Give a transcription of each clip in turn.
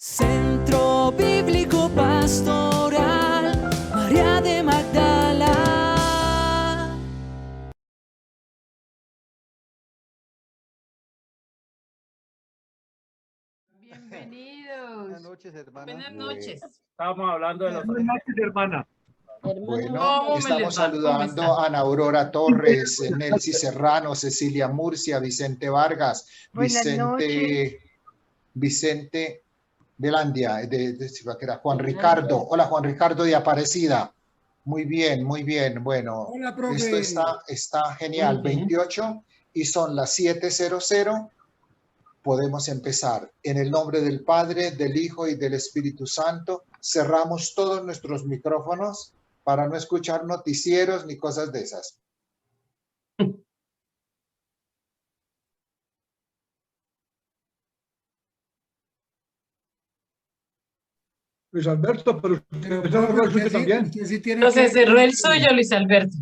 Centro Bíblico Pastoral María de Magdala. Bienvenidos. Buenas noches, hermana. Buenas noches. Estamos hablando de los... Buenas noches, hermana. Bueno, ¿Cómo me estamos les va? ¿Cómo saludando están? a Ana Aurora Torres, Nelcy Serrano, Cecilia Murcia, Vicente Vargas, Buenas noches. Vicente Velandia, Juan Ricardo. Hola, Juan Ricardo de Aparecida. Muy bien, muy bien. Bueno, Hola, profe. esto está genial. Muy bien. 28 y son las 7:00. Podemos empezar. En el nombre del Padre, del Hijo y del Espíritu Santo, cerramos todos nuestros micrófonos para no escuchar noticieros ni cosas de esas. Luis Alberto, pero usted también. Entonces cerró el suyo, Luis Alberto.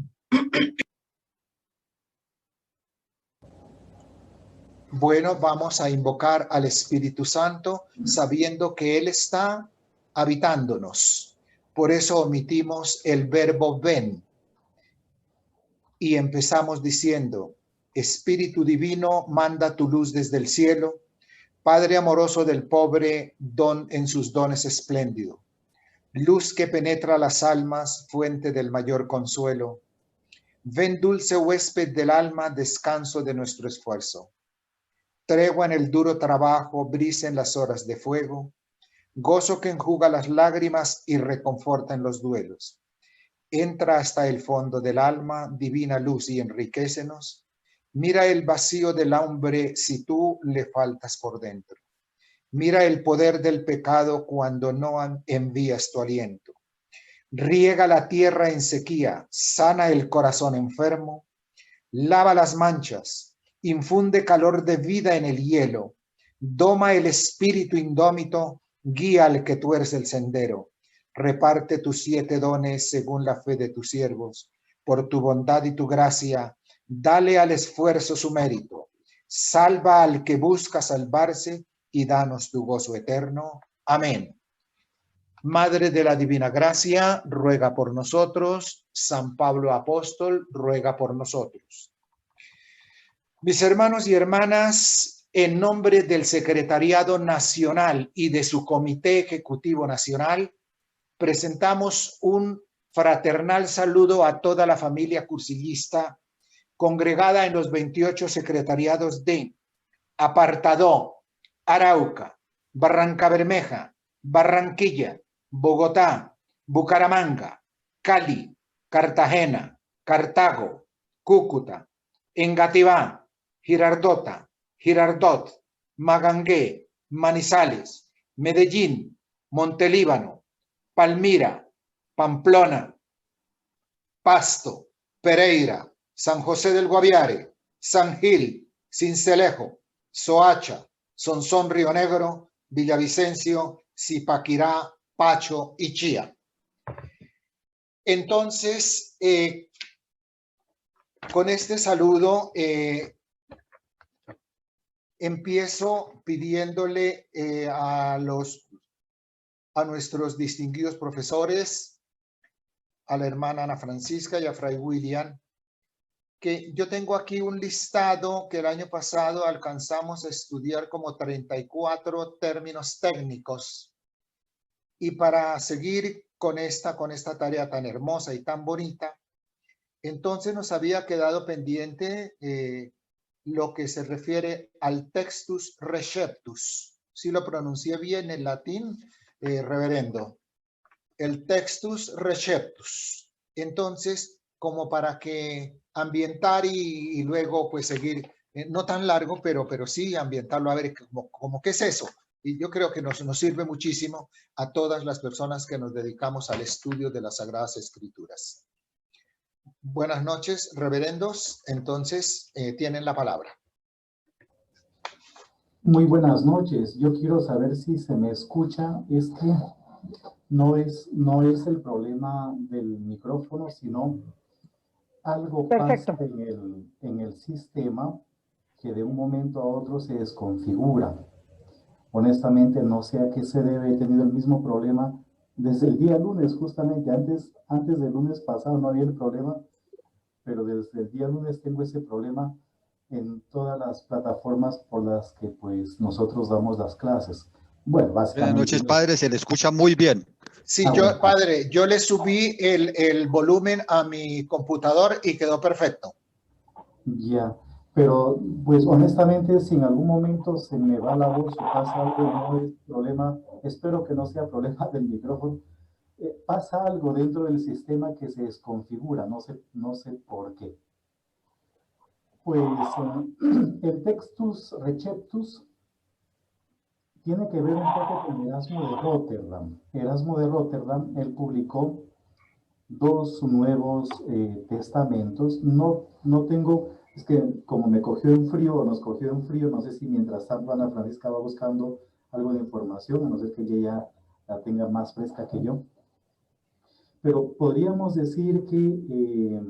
Bueno, vamos a invocar al Espíritu Santo sabiendo que Él está habitándonos. Por eso omitimos el verbo ven y empezamos diciendo: Espíritu Divino, manda tu luz desde el cielo. Padre amoroso del pobre, don en sus dones espléndido. Luz que penetra las almas, fuente del mayor consuelo. Ven, dulce huésped del alma, descanso de nuestro esfuerzo. Tregua en el duro trabajo, brisa en las horas de fuego. Gozo que enjuga las lágrimas y reconforta en los duelos. Entra hasta el fondo del alma, divina luz, y enriquécenos. Mira el vacío del hombre si tú le faltas por dentro. Mira el poder del pecado cuando no envías tu aliento. Riega la tierra en sequía, sana el corazón enfermo, lava las manchas, infunde calor de vida en el hielo, doma el espíritu indómito, guía al que tuerce el sendero. Reparte tus 7 dones según la fe de tus siervos. Por tu bondad y tu gracia, dale al esfuerzo su mérito. Salva al que busca salvarse y danos tu gozo eterno. Amén. Madre de la Divina Gracia, ruega por nosotros. San Pablo Apóstol, ruega por nosotros. Mis hermanos y hermanas, en nombre del Secretariado Nacional y de su Comité Ejecutivo Nacional, presentamos un fraternal saludo a toda la familia cursillista congregada en los 28 secretariados de Apartadó, Arauca, Barrancabermeja, Barranquilla, Bogotá, Bucaramanga, Cali, Cartagena, Cartago, Cúcuta, Engativá, Girardota, Girardot, Magangué, Manizales, Medellín, Montelíbano, Palmira, Pamplona, Pasto, Pereira, San José del Guaviare, San Gil, Sincelejo, Soacha, Sonsón Río Negro, Villavicencio, Zipaquirá, Pacho y Chía. Entonces, con este saludo empiezo pidiéndole a nuestros distinguidos profesores, a la hermana Ana Francisca y a Fray William, que yo tengo aquí un listado que el año pasado alcanzamos a estudiar como 34 términos técnicos. Y para seguir con esta tarea tan hermosa y tan bonita, entonces nos había quedado pendiente lo que se refiere al textus receptus. ¿Sí lo pronuncié bien en latín, reverendo? El textus receptus. Entonces, como para que ambientar y luego pues seguir, no tan largo, pero sí ambientarlo, a ver como qué es eso. Y yo creo que nos sirve muchísimo a todas las personas que nos dedicamos al estudio de las Sagradas Escrituras. Buenas noches, reverendos. Entonces, tienen la palabra. Muy buenas noches. Yo quiero saber si se me escucha. Es que no es el problema del micrófono, sino algo pasa en el sistema que de un momento a otro se desconfigura. Honestamente, no sé a qué se debe. He tenido el mismo problema desde el día lunes, justamente. Antes del lunes pasado no había el problema, pero desde el día lunes tengo ese problema en todas las plataformas por las que pues nosotros damos las clases. Bueno, básicamente... Buenas noches, padre, se le escucha muy bien. Sí, bueno. padre, yo le subí el volumen a mi computador y quedó perfecto. Ya, pero pues honestamente, si en algún momento se me va la voz o pasa algo, no es problema, espero que no sea problema del micrófono, pasa algo dentro del sistema que se desconfigura, no sé por qué. Pues el Textus Receptus tiene que ver un poco con Erasmo de Rotterdam. Erasmo de Rotterdam, él publicó 2 nuevos testamentos. No tengo, es que como me cogió en frío o nos cogió en frío, no sé si mientras tanto Ana Francisca va buscando algo de información, a no ser que ella ya la tenga más fresca que yo. Pero podríamos decir que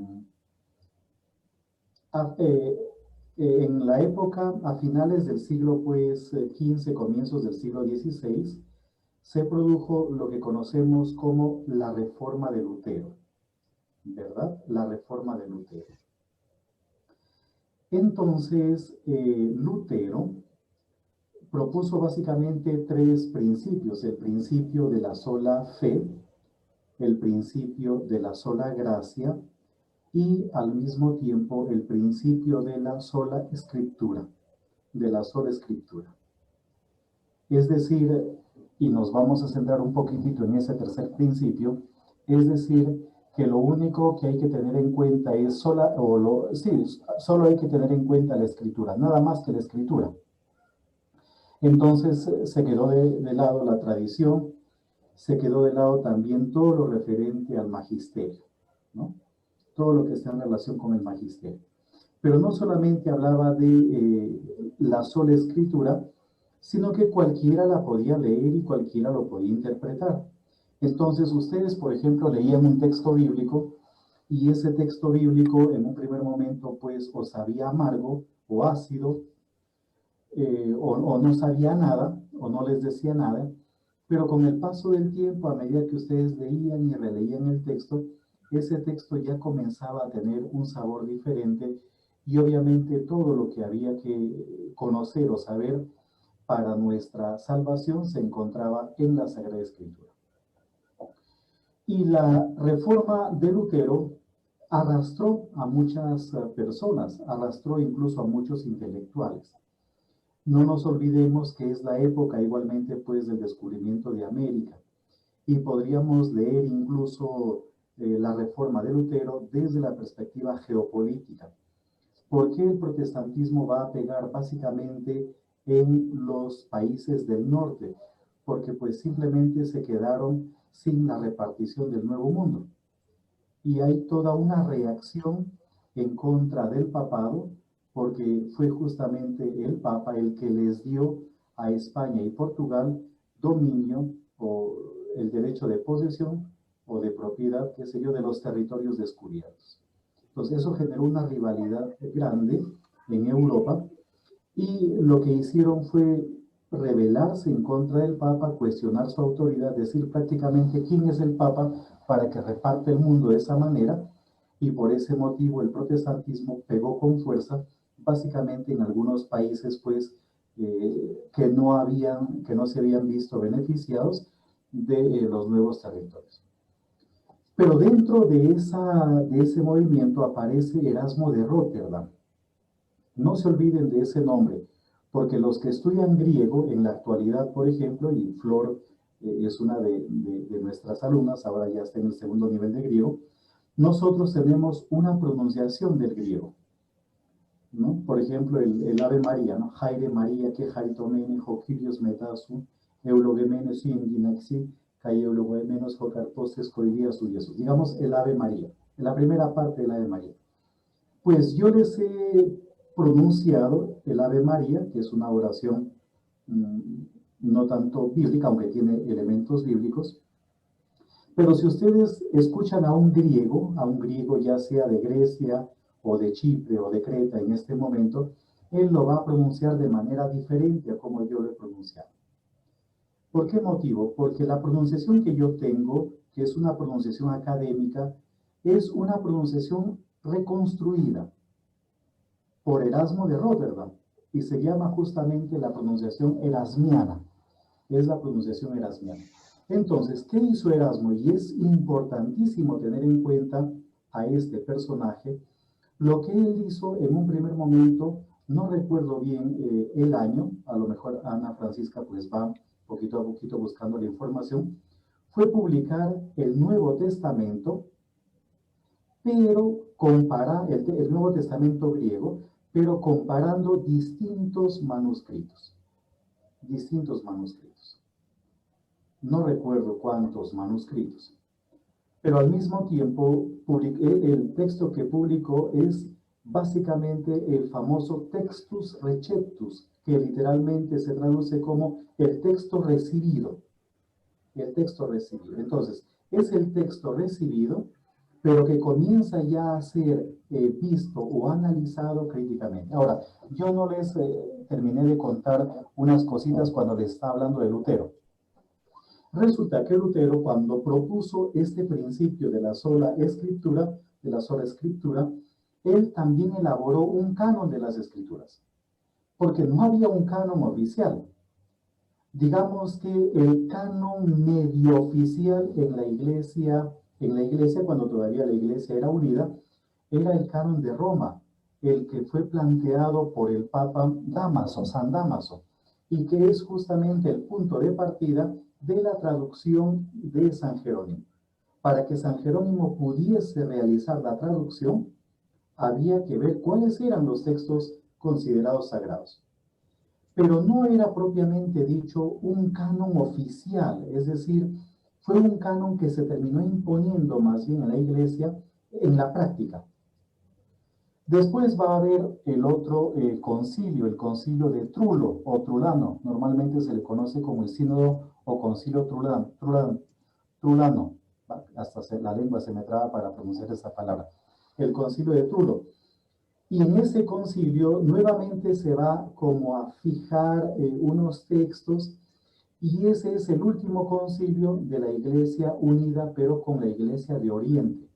en la época, a finales del siglo pues, XV, comienzos del siglo XVI, se produjo lo que conocemos como la Reforma de Lutero, ¿verdad? La Reforma de Lutero. Entonces, Lutero propuso básicamente 3 principios: el principio de la sola fe, el principio de la sola gracia y al mismo tiempo el principio de la sola escritura, Es decir, y nos vamos a centrar un poquitito en ese tercer principio, es decir, que lo único que hay que tener en cuenta es solo hay que tener en cuenta la escritura, nada más que la escritura. Entonces se quedó de lado la tradición, se quedó de lado también todo lo referente al magisterio, ¿no? Todo lo que está en relación con el magisterio. Pero no solamente hablaba de la sola escritura, sino que cualquiera la podía leer y cualquiera lo podía interpretar. Entonces ustedes, por ejemplo, leían un texto bíblico y ese texto bíblico en un primer momento pues o sabía amargo o ácido, o no sabía nada o no les decía nada, pero con el paso del tiempo, a medida que ustedes leían y releían el texto, ese texto ya comenzaba a tener un sabor diferente y obviamente todo lo que había que conocer o saber para nuestra salvación se encontraba en la Sagrada Escritura. Y la Reforma de Lutero arrastró a muchas personas, arrastró incluso a muchos intelectuales. No nos olvidemos que es la época igualmente pues del descubrimiento de América y podríamos leer incluso la Reforma de Lutero desde la perspectiva geopolítica. ¿Por qué el protestantismo va a pegar básicamente en los países del norte? Porque pues simplemente se quedaron sin la repartición del Nuevo Mundo. Y hay toda una reacción en contra del papado, porque fue justamente el Papa el que les dio a España y Portugal dominio o el derecho de posesión o de propiedad, qué sé yo, de los territorios descubiertos. Entonces eso generó una rivalidad grande en Europa y lo que hicieron fue rebelarse en contra del Papa, cuestionar su autoridad, decir prácticamente quién es el Papa para que reparte el mundo de esa manera, y por ese motivo el protestantismo pegó con fuerza básicamente en algunos países pues que no se habían visto beneficiados de los nuevos territorios. Pero dentro de ese movimiento aparece Erasmo de Rotterdam. No se olviden de ese nombre, porque los que estudian griego en la actualidad, por ejemplo, y Flor es una de nuestras alumnas, ahora ya está en el segundo nivel de griego, nosotros tenemos una pronunciación del griego, ¿no? Por ejemplo, el Ave María, ¿no? Jaire María, que Jaritomene, Joquirios Metasu, Eulogemene, Suinginaxi, Eulogemenos, Jocarposes, Coidías, Jesús. Digamos el Ave María, la primera parte del Ave María. Pues yo les he pronunciado el Ave María, que es una oración no tanto bíblica, aunque tiene elementos bíblicos. Pero si ustedes escuchan a un griego ya sea de Grecia o de Chipre o de Creta en este momento, él lo va a pronunciar de manera diferente a como yo lo he pronunciado. ¿Por qué motivo? Porque la pronunciación que yo tengo, que es una pronunciación académica, es una pronunciación reconstruida por Erasmo de Róterdam y se llama justamente la pronunciación erasmiana. Es la pronunciación erasmiana. Entonces, ¿qué hizo Erasmo? Y es importantísimo tener en cuenta a este personaje. Lo que él hizo en un primer momento, no recuerdo bien el año, a lo mejor Ana Francisca pues va poquito a poquito buscando la información, fue publicar el Nuevo Testamento, pero comparar el Nuevo Testamento griego, pero comparando distintos manuscritos. No recuerdo cuántos manuscritos, pero al mismo tiempo el texto que publicó es básicamente el famoso Textus Receptus, que literalmente se traduce como el texto recibido. El texto recibido. Entonces, es el texto recibido, pero que comienza ya a ser visto o analizado críticamente. Ahora, yo no les terminé de contar unas cositas cuando les estaba hablando de Lutero. Resulta que Lutero, cuando propuso este principio de la sola escritura, él también elaboró un canon de las escrituras, porque no había un canon oficial. Digamos que el canon medio oficial en la iglesia, cuando todavía la iglesia era unida, era el canon de Roma, el que fue planteado por el Papa Dámaso, San Dámaso, y que es justamente el punto de partida de la traducción de San Jerónimo. Para que San Jerónimo pudiese realizar la traducción, había que ver cuáles eran los textos considerados sagrados. Pero no era propiamente dicho un canon oficial, es decir, fue un canon que se terminó imponiendo más bien en la iglesia en la práctica. Después va a haber el otro concilio, el concilio de Trulo o Trulano, normalmente se le conoce como el sínodo o concilio Trulano, hasta la lengua se me traba para pronunciar esa palabra, el concilio de Trulo. Y en ese concilio nuevamente se va como a fijar unos textos, y ese es el último concilio de la Iglesia unida, pero con la Iglesia de Oriente.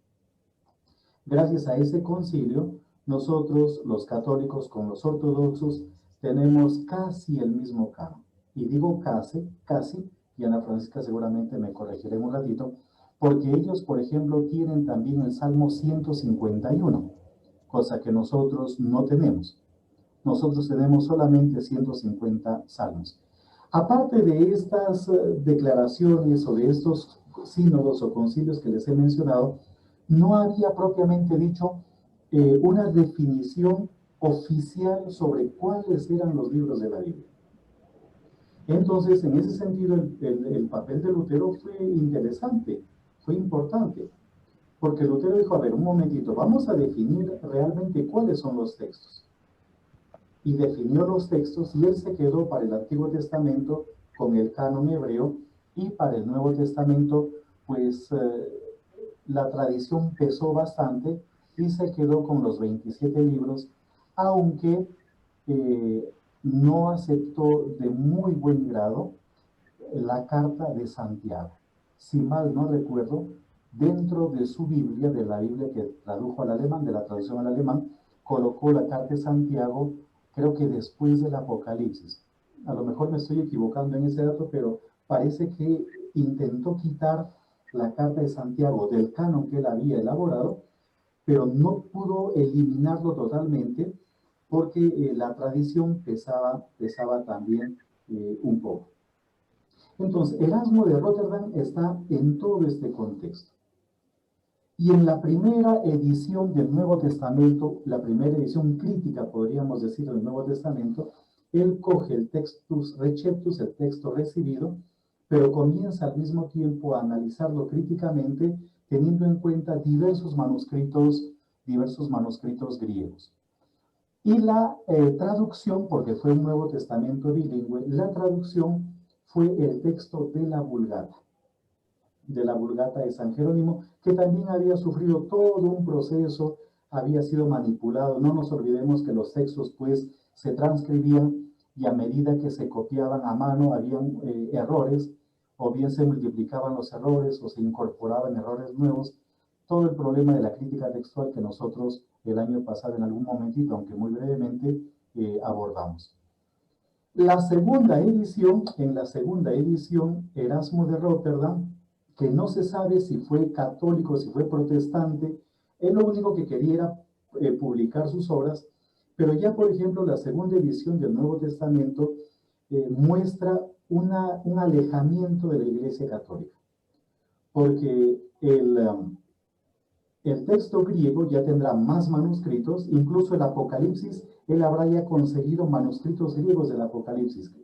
Gracias a ese concilio, nosotros, los católicos con los ortodoxos, tenemos casi el mismo canon. Y digo casi, y Ana Francisca seguramente me corregirá en un ratito, porque ellos, por ejemplo, tienen también el Salmo 151, cosa que nosotros no tenemos. Nosotros tenemos solamente 150 salmos. Aparte de estas declaraciones o de estos sínodos o concilios que les he mencionado, no había propiamente dicho una definición oficial sobre cuáles eran los libros de la Biblia. Entonces, en ese sentido, el papel de Lutero fue interesante, fue importante, porque Lutero dijo, a ver, un momentito, vamos a definir realmente cuáles son los textos. Y definió los textos, y él se quedó para el Antiguo Testamento con el canon hebreo, y para el Nuevo Testamento, pues la tradición pesó bastante, y se quedó con los 27 libros, aunque no aceptó de muy buen grado la Carta de Santiago. Si mal no recuerdo, dentro de su Biblia, de la Biblia que tradujo al alemán, de la traducción al alemán, colocó la Carta de Santiago, creo que después del Apocalipsis. A lo mejor me estoy equivocando en ese dato, pero parece que intentó quitar la Carta de Santiago del canon que él había elaborado, pero no pudo eliminarlo totalmente porque la tradición pesaba también un poco. Entonces, Erasmo de Róterdam está en todo este contexto. Y en la primera edición del Nuevo Testamento, la primera edición crítica, podríamos decir, del Nuevo Testamento, él coge el Textus Receptus, el texto recibido, pero comienza al mismo tiempo a analizarlo críticamente, teniendo en cuenta diversos manuscritos griegos. Y la traducción, porque fue un Nuevo Testamento bilingüe, la traducción fue el texto de la Vulgata de San Jerónimo, que también había sufrido todo un proceso, había sido manipulado. No nos olvidemos que los textos pues se transcribían y a medida que se copiaban a mano habían errores, o bien se multiplicaban los errores o se incorporaban errores nuevos. Todo el problema de la crítica textual que nosotros el año pasado en algún momentito, aunque muy brevemente, abordamos. En la segunda edición, Erasmo de Rotterdam, que no se sabe si fue católico, si fue protestante, él lo único que quería era publicar sus obras, pero ya, por ejemplo, la segunda edición del Nuevo Testamento muestra un alejamiento de la Iglesia Católica, porque el texto griego ya tendrá más manuscritos, incluso el Apocalipsis, él habrá ya conseguido manuscritos griegos del Apocalipsis.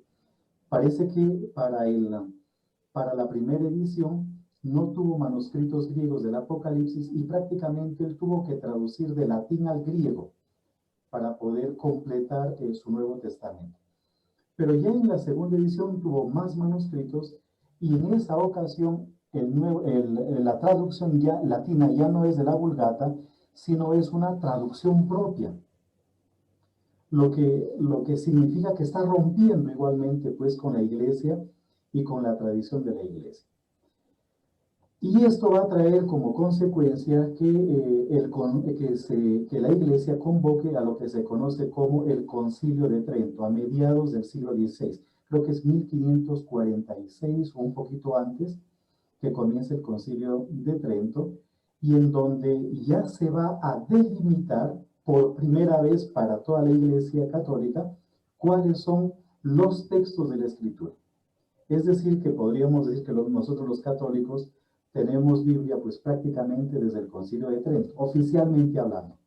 Parece que para la primera edición no tuvo manuscritos griegos del Apocalipsis y prácticamente él tuvo que traducir de latín al griego para poder completar su Nuevo Testamento. Pero ya en la segunda edición tuvo más manuscritos y en esa ocasión la traducción ya latina ya no es de la Vulgata, sino es una traducción propia. Lo que significa que está rompiendo igualmente pues con la Iglesia y con la tradición de la Iglesia. Y esto va a traer como consecuencia que la Iglesia convoque a lo que se conoce como el Concilio de Trento, a mediados del siglo XVI. Creo que es 1546 o un poquito antes que comienza el Concilio de Trento, y en donde ya se va a delimitar por primera vez para toda la Iglesia Católica cuáles son los textos de la Escritura. Es decir, que podríamos decir que nosotros los católicos tenemos Biblia pues prácticamente desde el Concilio de Trento, oficialmente hablando.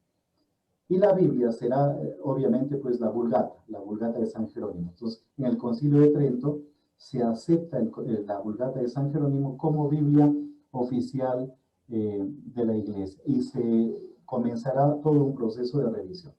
Y la Biblia será obviamente pues la Vulgata de San Jerónimo. Entonces, en el Concilio de Trento se acepta la Vulgata de San Jerónimo como Biblia oficial de la Iglesia y se comenzará todo un proceso de revisión.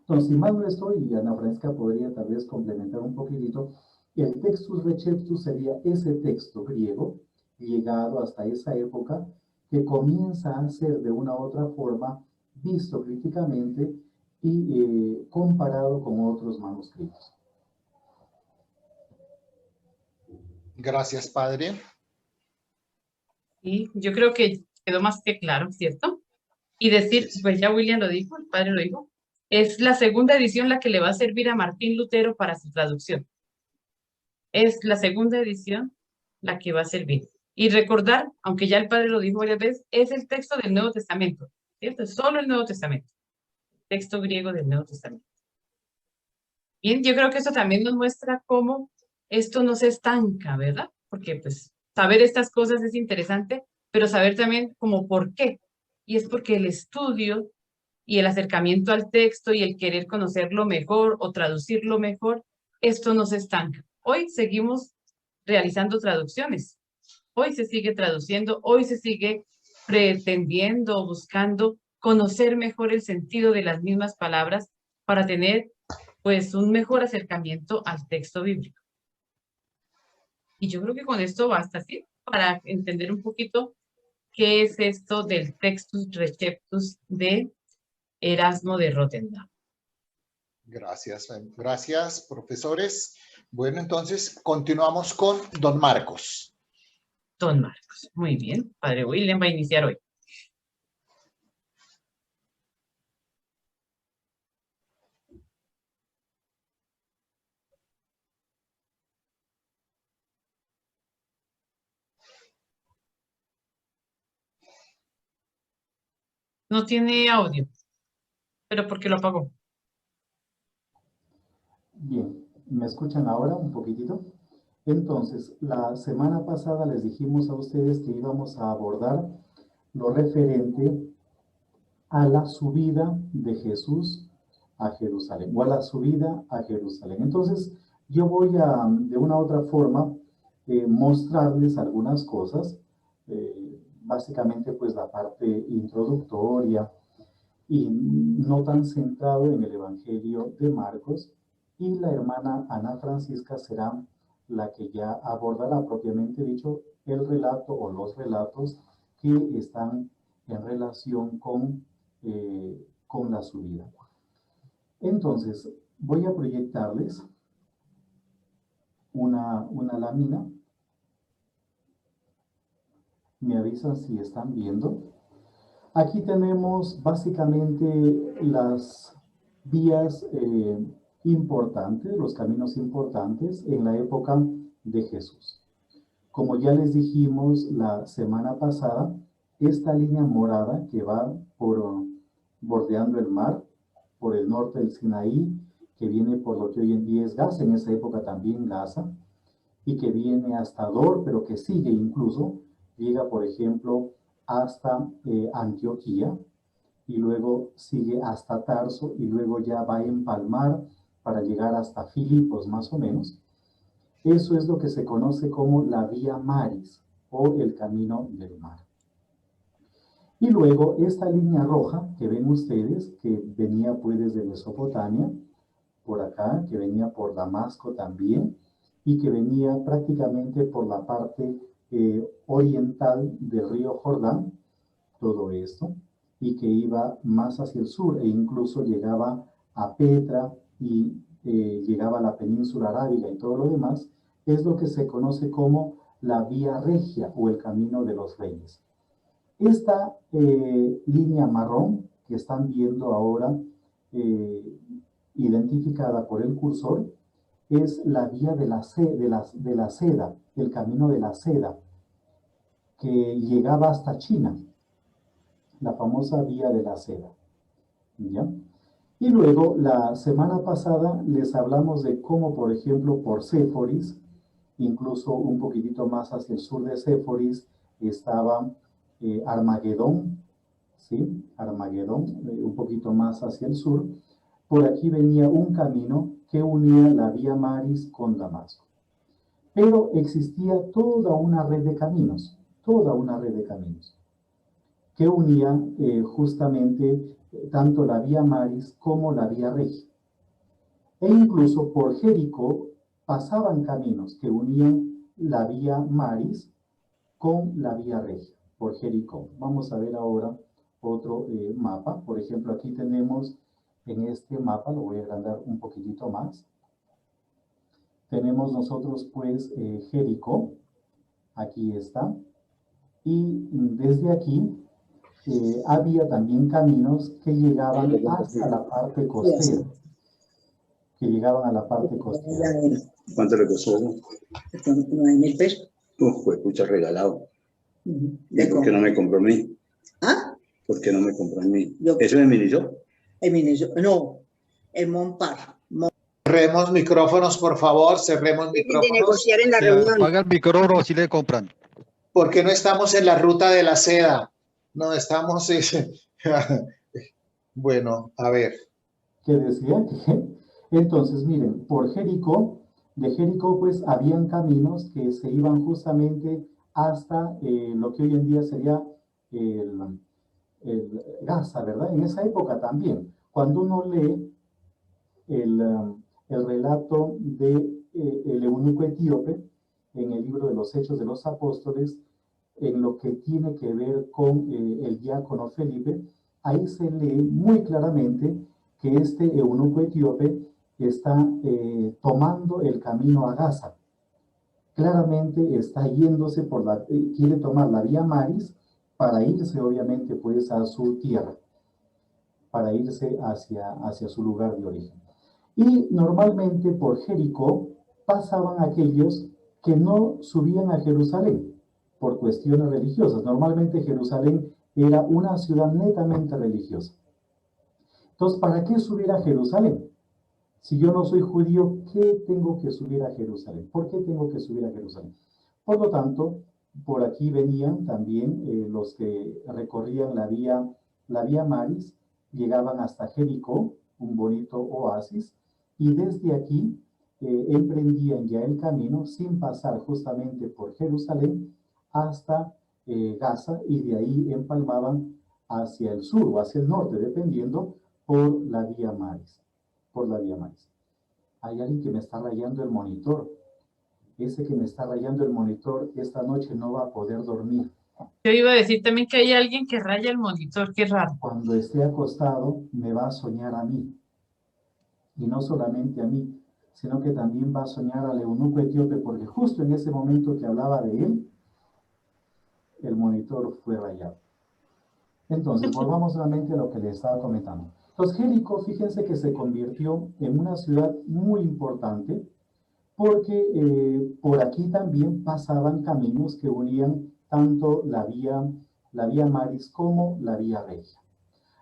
Entonces, si mal no estoy, y Ana Francisca podría tal vez complementar un poquitito, el Textus Receptus sería ese texto griego llegado hasta esa época que comienza a ser de una u otra forma visto críticamente y comparado con otros manuscritos. Gracias, padre. Sí, yo creo que quedó más que claro, ¿cierto? Y decir, pues ya William lo dijo, el padre lo dijo, es la segunda edición la que le va a servir a Martín Lutero para su traducción. Es la segunda edición la que va a servir. Y recordar, aunque ya el padre lo dijo varias veces, es el texto del Nuevo Testamento, ¿cierto? Es solo el Nuevo Testamento, texto griego del Nuevo Testamento. Bien, yo creo que eso también nos muestra cómo esto no se estanca, ¿verdad? Porque pues saber estas cosas es interesante, pero saber también como por qué. Y es porque el estudio y el acercamiento al texto y el querer conocerlo mejor o traducirlo mejor, esto no se estanca. Hoy seguimos realizando traducciones. Hoy se sigue traduciendo, hoy se sigue pretendiendo, buscando conocer mejor el sentido de las mismas palabras para tener pues un mejor acercamiento al texto bíblico. Y yo creo que con esto basta, ¿sí? Para entender un poquito qué es esto del Textus Receptus de Erasmo de Rotterdam. Gracias, gracias, profesores. Bueno, entonces continuamos con don Marcos. Don Marcos, muy bien. Padre William va a iniciar hoy. No tiene audio, pero ¿por qué lo apagó? Bien, ¿me escuchan ahora un poquitito? Entonces, la semana pasada les dijimos a ustedes que íbamos a abordar lo referente a la subida de Jesús a Jerusalén, o a la subida a Jerusalén. Entonces, yo voy a, de una u otra forma, mostrarles algunas cosas, básicamente pues la parte introductoria y no tan centrado en el Evangelio de Marcos, y la hermana Ana Francisca será la que ya abordará propiamente dicho el relato o los relatos que están en relación con la subida. Entonces, voy a proyectarles una lámina. Me avisan si están viendo. Aquí tenemos básicamente las vías importantes, los caminos importantes en la época de Jesús. Como ya les dijimos la semana pasada, esta línea morada que va bordeando el mar, por el norte del Sinaí, que viene por lo que hoy en día es Gaza, en esa época también Gaza, y que viene hasta Dor, pero que sigue incluso, llega por ejemplo hasta Antioquía, y luego sigue hasta Tarso, y luego ya va a empalmar para llegar hasta Filipos más o menos. Eso es lo que se conoce como la Vía Maris, o el camino del mar. Y luego esta línea roja que ven ustedes, que venía pues desde Mesopotamia, por acá, que venía por Damasco también, y que venía prácticamente por la parte oriental del río Jordán, todo esto, y que iba más hacia el sur, e incluso llegaba a Petra, y llegaba a la península arábiga y todo lo demás, es lo que se conoce como la Vía Regia, o el Camino de los Reyes. Esta línea marrón que están viendo ahora, identificada por el cursor, es la vía de la seda, el camino de la seda, que llegaba hasta China, la famosa vía de la seda. ¿Ya? Y luego, la semana pasada, les hablamos de cómo, por ejemplo, por Séforis, incluso un poquitito más hacia el sur de Séforis, estaba Armagedón, ¿sí? Armagedón, un poquito más hacia el sur. Por aquí venía un camino que unía la Vía Maris con Damasco. Pero existía toda una red de caminos, que unía justamente tanto la Vía Maris como la Vía Regia. E incluso por Jericó pasaban caminos que unían la Vía Maris con la Vía Regia, por Jericó. Vamos a ver ahora otro mapa. Por ejemplo, aquí tenemos en este mapa, lo voy a agrandar un poquitito más. Tenemos nosotros pues Jericó, aquí está. Y desde aquí había también caminos que llegaban hasta la parte costera. ¿Cuánto le costó? 9.000 pesos. Pues escucha regalado. ¿Y por qué no me compró a mí? ¿Ah? ¿Por qué no me compró a mí? Yo- ¿Eso es Minillo? No, en Monpar. Cerremos micrófonos, por favor, cerremos De micrófonos. negociar en la reunión. Paga el micrófono si le compran. Porque no estamos en la ruta de la seda. No estamos... Bueno, a ver. Que decía que, entonces miren, por Jericó, de Jericó pues habían caminos que se iban justamente hasta lo que hoy en día sería el Gaza, ¿verdad? En esa época también, cuando uno lee el relato de el eunuco etíope en el libro de los Hechos de los Apóstoles, en lo que tiene que ver con el diácono Felipe, ahí se lee muy claramente que este eunuco etíope está tomando el camino a Gaza. Claramente está yéndose quiere tomar la Vía Maris para irse obviamente pues a su tierra, para irse hacia su lugar de origen. Y normalmente por Jericó pasaban aquellos que no subían a Jerusalén por cuestiones religiosas. Normalmente Jerusalén era una ciudad netamente religiosa. Entonces, ¿para qué subir a Jerusalén? Si yo no soy judío, ¿qué tengo que subir a Jerusalén? ¿Por qué tengo que subir a Jerusalén? Por lo tanto, por aquí venían también los que recorrían la vía Maris, llegaban hasta Jericó, un bonito oasis, y desde aquí emprendían ya el camino sin pasar justamente por Jerusalén hasta Gaza, y de ahí empalmaban hacia el sur o hacia el norte, dependiendo, por la Vía Maris. Hay alguien que me está rayando el monitor. Ese que me está rayando el monitor esta noche no va a poder dormir. Yo iba a decir también que hay alguien que raya el monitor, qué raro. Cuando esté acostado me va a soñar a mí. Y no solamente a mí, sino que también va a soñar al eunuco etíope, porque justo en ese momento que hablaba de él, el monitor fue rayado. Entonces, volvamos nuevamente a lo que les estaba comentando. Entonces, Jericó, fíjense que se convirtió en una ciudad muy importante, porque por aquí también pasaban caminos que unían tanto la vía Maris como la vía Regia.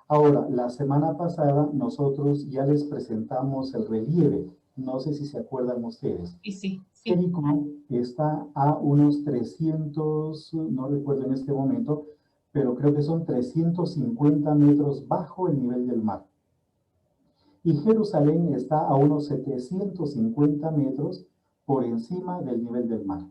Ahora, la semana pasada nosotros ya les presentamos el relieve. No sé si se acuerdan ustedes. Y sí. Jericó está a unos 300, no recuerdo en este momento, pero creo que son 350 metros bajo el nivel del mar. Y Jerusalén está a unos 750 metros por encima del nivel del mar.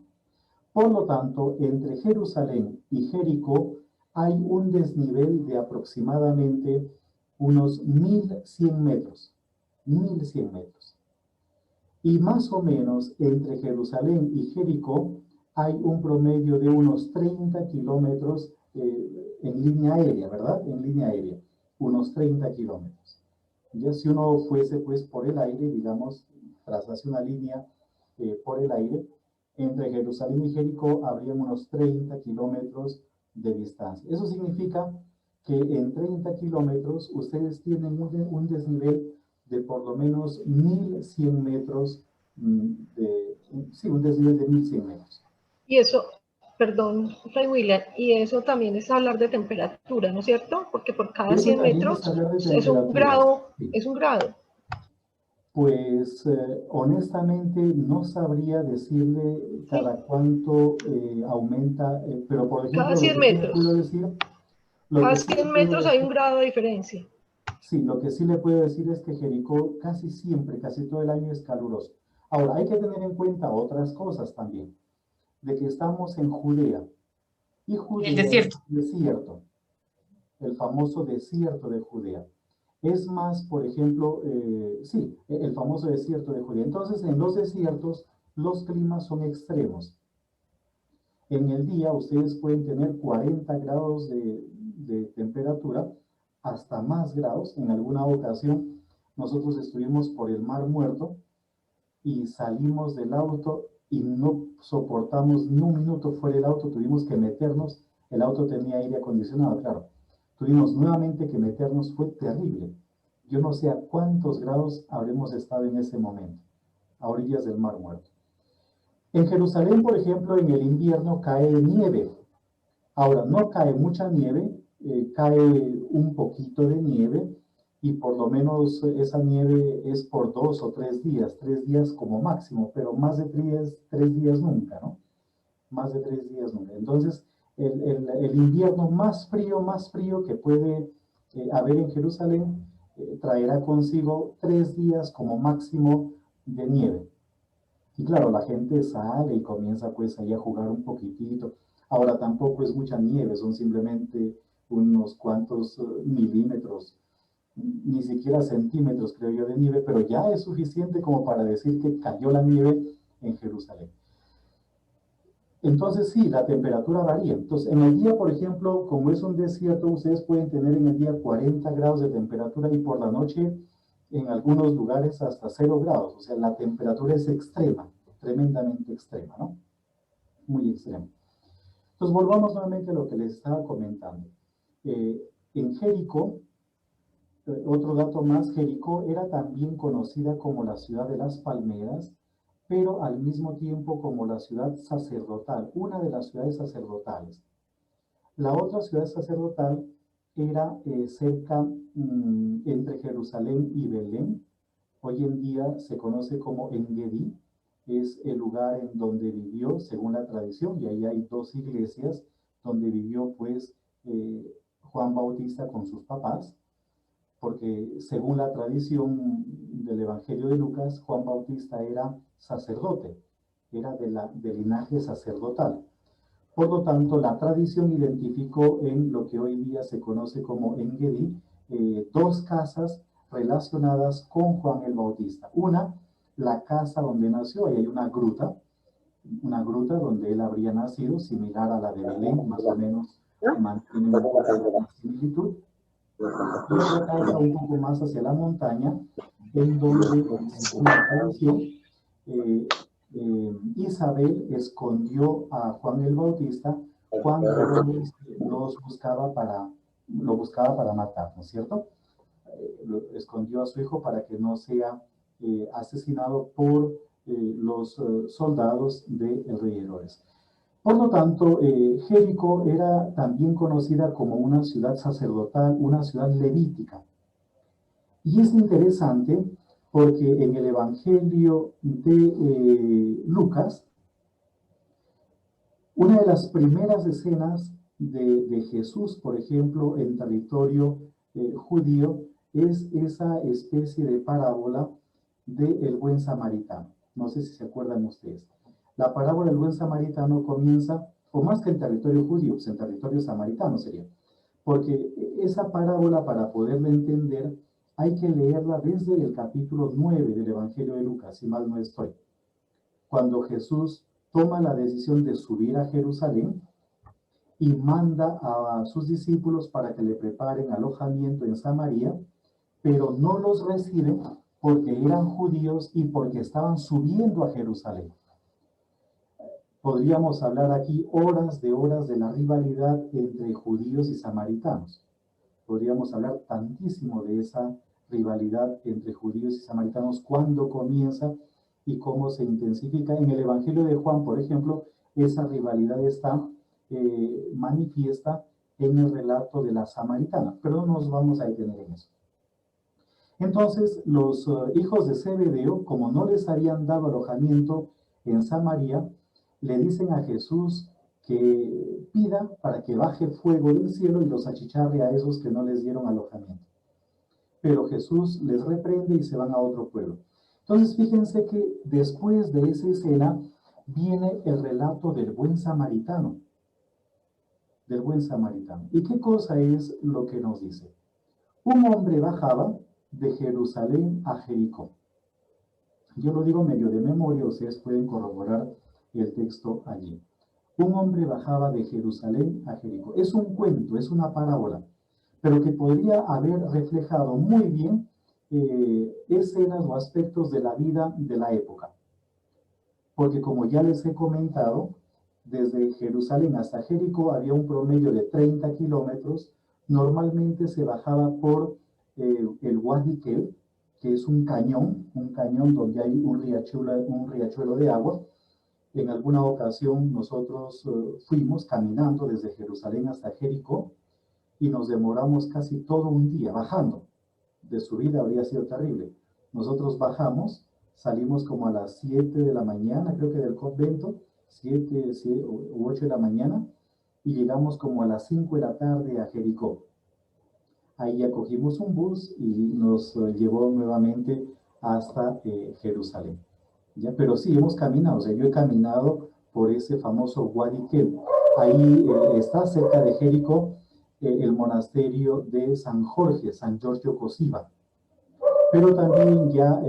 Por lo tanto, entre Jerusalén y Jericó hay un desnivel de aproximadamente unos 1100 metros. 1100 metros. Y más o menos entre Jerusalén y Jericó hay un promedio de unos 30 kilómetros en línea aérea, ¿verdad? En línea aérea, unos 30 kilómetros. Ya si uno fuese pues por el aire, digamos, trazase una línea por el aire, entre Jerusalén y Jericó habría unos 30 kilómetros de distancia. Eso significa que en 30 kilómetros ustedes tienen un desnivel de por lo menos 1100 metros, un desnivel de 1100 metros. Y eso, perdón, Fray William, y eso también es hablar de temperatura, ¿no es cierto? Porque por cada 100 metros es un grado, sí. Es un grado. Pues honestamente no sabría decirle cada cuánto aumenta, pero por ejemplo... Cada 100 metros. Cada 100 metros hay un grado de diferencia. Sí, lo que sí le puedo decir es que Jericó casi siempre, casi todo el año es caluroso. Ahora, hay que tener en cuenta otras cosas también, de que estamos en Judea. Y Judea El desierto. es desierto, el famoso desierto de Judea. Es más, por ejemplo, el famoso desierto de Judea. Entonces, en los desiertos, los climas son extremos. En el día, ustedes pueden tener 40 grados de temperatura, hasta más grados. En alguna ocasión, nosotros estuvimos por el Mar Muerto y salimos del auto y no soportamos ni un minuto fuera del auto, tuvimos que meternos. El auto tenía aire acondicionado, claro. Tuvimos nuevamente que meternos, fue terrible. Yo no sé a cuántos grados habremos estado en ese momento, a orillas del Mar Muerto. En Jerusalén, por ejemplo, en el invierno cae nieve. Ahora, no cae mucha nieve, cae un poquito de nieve, y por lo menos esa nieve es por 2 o 3 días como máximo, pero más de 3 días nunca, ¿no? Más de 3 días nunca. Entonces, el invierno más frío que puede haber en Jerusalén traerá consigo 3 días como máximo de nieve. Y claro, la gente sale y comienza pues ahí a jugar un poquitito. Ahora tampoco es mucha nieve, son simplemente unos cuantos milímetros, ni siquiera centímetros creo yo de nieve, pero ya es suficiente como para decir que cayó la nieve en Jerusalén. Entonces sí, la temperatura varía. Entonces en el día, por ejemplo, como es un desierto, ustedes pueden tener en el día 40 grados de temperatura y por la noche en algunos lugares hasta 0 grados. O sea, la temperatura es extrema, tremendamente extrema, ¿no? Muy extrema. Entonces volvamos nuevamente a lo que les estaba comentando. En Jericó, otro dato más, Jericó era también conocida como la ciudad de las palmeras, pero al mismo tiempo como la ciudad sacerdotal, una de las ciudades sacerdotales. La otra ciudad sacerdotal era cerca entre Jerusalén y Belén. Hoy en día se conoce como En-Gedi, es el lugar en donde vivió, según la tradición, y ahí hay 2 iglesias donde vivió pues Juan Bautista con sus papás, porque según la tradición del Evangelio de Lucas, Juan Bautista era sacerdote, era del linaje sacerdotal. Por lo tanto, la tradición identificó en lo que hoy día se conoce como En-Gedi 2 casas relacionadas con Juan el Bautista. Una, la casa donde nació, ahí hay una gruta donde él habría nacido, similar a la de Belén, más o menos mantiene una similitud. Y otra casa un poco más hacia la montaña, en donde, según la tradición, Isabel escondió a Juan el Bautista cuando Herodes lo buscaba para matar, ¿no es cierto? Escondió a su hijo para que no sea asesinado por los soldados del rey Herodes. Por lo tanto, Jericó era también conocida como una ciudad sacerdotal, una ciudad levítica. Y es interesante porque en el Evangelio de Lucas, una de las primeras escenas de Jesús, por ejemplo, en territorio judío, es esa especie de parábola del buen samaritano. No sé si se acuerdan ustedes. La parábola del buen samaritano comienza, o más que en territorio judío, pues en territorio samaritano sería. Porque esa parábola, para poderla entender, hay que leerla desde el capítulo 9 del Evangelio de Lucas, si mal no estoy. Cuando Jesús toma la decisión de subir a Jerusalén y manda a sus discípulos para que le preparen alojamiento en Samaria, pero no los reciben porque eran judíos y porque estaban subiendo a Jerusalén. Podríamos hablar aquí horas de la rivalidad entre judíos y samaritanos. Podríamos hablar tantísimo de esa rivalidad entre judíos y samaritanos, cuándo comienza y cómo se intensifica. En el Evangelio de Juan, por ejemplo, esa rivalidad está manifiesta en el relato de la samaritana, pero no nos vamos a detener en eso. Entonces, los hijos de Zebedeo, como no les habían dado alojamiento en Samaria, le dicen a Jesús que pida para que baje fuego del cielo y los achicharre a esos que no les dieron alojamiento. Pero Jesús les reprende y se van a otro pueblo. Entonces, fíjense que después de esa escena viene el relato del buen samaritano. Del buen samaritano. ¿Y qué cosa es lo que nos dice? Un hombre bajaba de Jerusalén a Jericó. Yo lo digo medio de memoria, ustedes pueden corroborar el texto allí. Un hombre bajaba de Jerusalén a Jericó. Es un cuento, es una parábola, pero que podría haber reflejado muy bien escenas o aspectos de la vida de la época. Porque como ya les he comentado, desde Jerusalén hasta Jericó había un promedio de 30 kilómetros. Normalmente se bajaba por el Wadi Kel, que es un cañón donde hay un riachuelo de agua. En alguna ocasión nosotros fuimos caminando desde Jerusalén hasta Jericó y nos demoramos casi todo un día bajando. De subida habría sido terrible. Nosotros bajamos, salimos como a las 7 de la mañana, creo que del convento, 7 u 8 de la mañana, y llegamos como a las 5 de la tarde a Jericó. Ahí ya cogimos un bus y nos llevó nuevamente hasta Jerusalén. ¿Ya? Pero sí, hemos caminado, o sea, yo he caminado por ese famoso Wadi Kel. Ahí está cerca de Jericó el monasterio de San Jorge, San Giorgio Cosiva. Pero también ya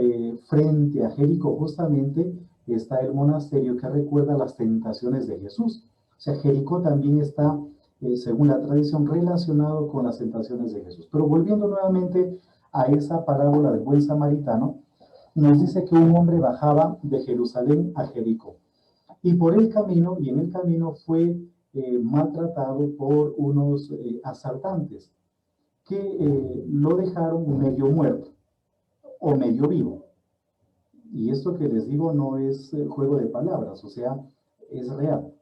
frente a Jericó justamente está el monasterio que recuerda las tentaciones de Jesús. O sea, Jericó también está, según la tradición, relacionado con las tentaciones de Jesús. Pero volviendo nuevamente a esa parábola del buen samaritano, nos dice que un hombre bajaba de Jerusalén a Jericó. Y por el camino, y en el camino fue maltratado por unos asaltantes que lo dejaron medio muerto o medio vivo. Y esto que les digo no es juego de palabras, o sea, es real.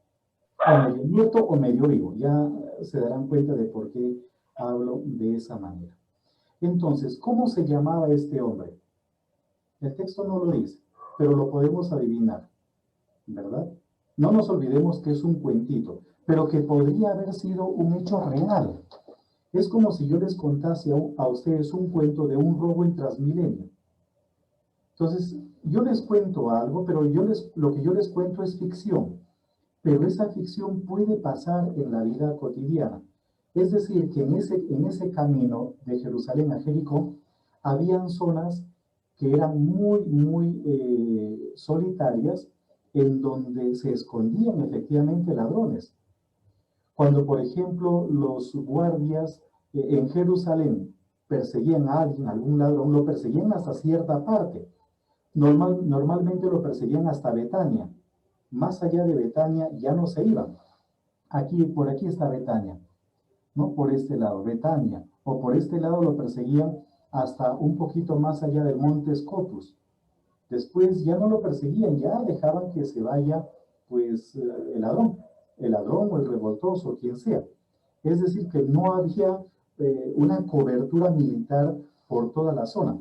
O medio muerto o medio vivo. Ya se darán cuenta de por qué hablo de esa manera. Entonces, ¿cómo se llamaba este hombre? El texto no lo dice, pero lo podemos adivinar, ¿verdad? No nos olvidemos que es un cuentito, pero que podría haber sido un hecho real. Es como si yo les contase a ustedes un cuento de un robo en Transmilenio. Entonces, yo les cuento algo, pero lo que yo les cuento es ficción. Pero esa ficción puede pasar en la vida cotidiana. Es decir, que en ese camino de Jerusalén a Jericó, habían zonas que eran muy solitarias, en donde se escondían efectivamente ladrones. Cuando, por ejemplo, los guardias en Jerusalén perseguían a alguien, algún ladrón, lo perseguían hasta cierta parte. Normalmente lo perseguían hasta Betania. Más allá de Betania ya no se iban. Por aquí está Betania, ¿no? Por este lado, Betania. O por este lado lo perseguían hasta un poquito más allá del monte Scotus. Después ya no lo perseguían, ya dejaban que se vaya, pues, el ladrón o el revoltoso, quien sea. Es decir, que no había una cobertura militar por toda la zona.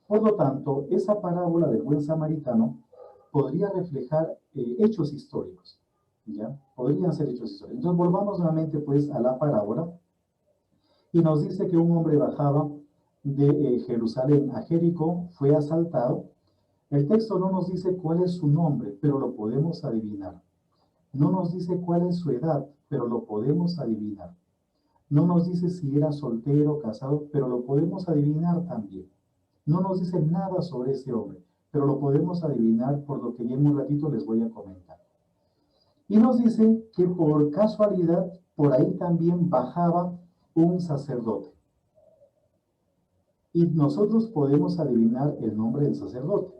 Por lo tanto, esa parábola del buen samaritano podría reflejar hechos históricos, ¿ya? Podrían ser hechos históricos. Entonces, volvamos nuevamente, pues, a la parábola, y nos dice que un hombre bajaba de Jerusalén a Jericó, fue asaltado. El texto no nos dice cuál es su nombre, pero lo podemos adivinar. No nos dice cuál es su edad, pero lo podemos adivinar. No nos dice si era soltero, casado, pero lo podemos adivinar también. No nos dice nada sobre ese hombre, pero lo podemos adivinar por lo que ya en un ratito les voy a comentar. Y nos dice que por casualidad, por ahí también bajaba un sacerdote. Y nosotros podemos adivinar el nombre del sacerdote,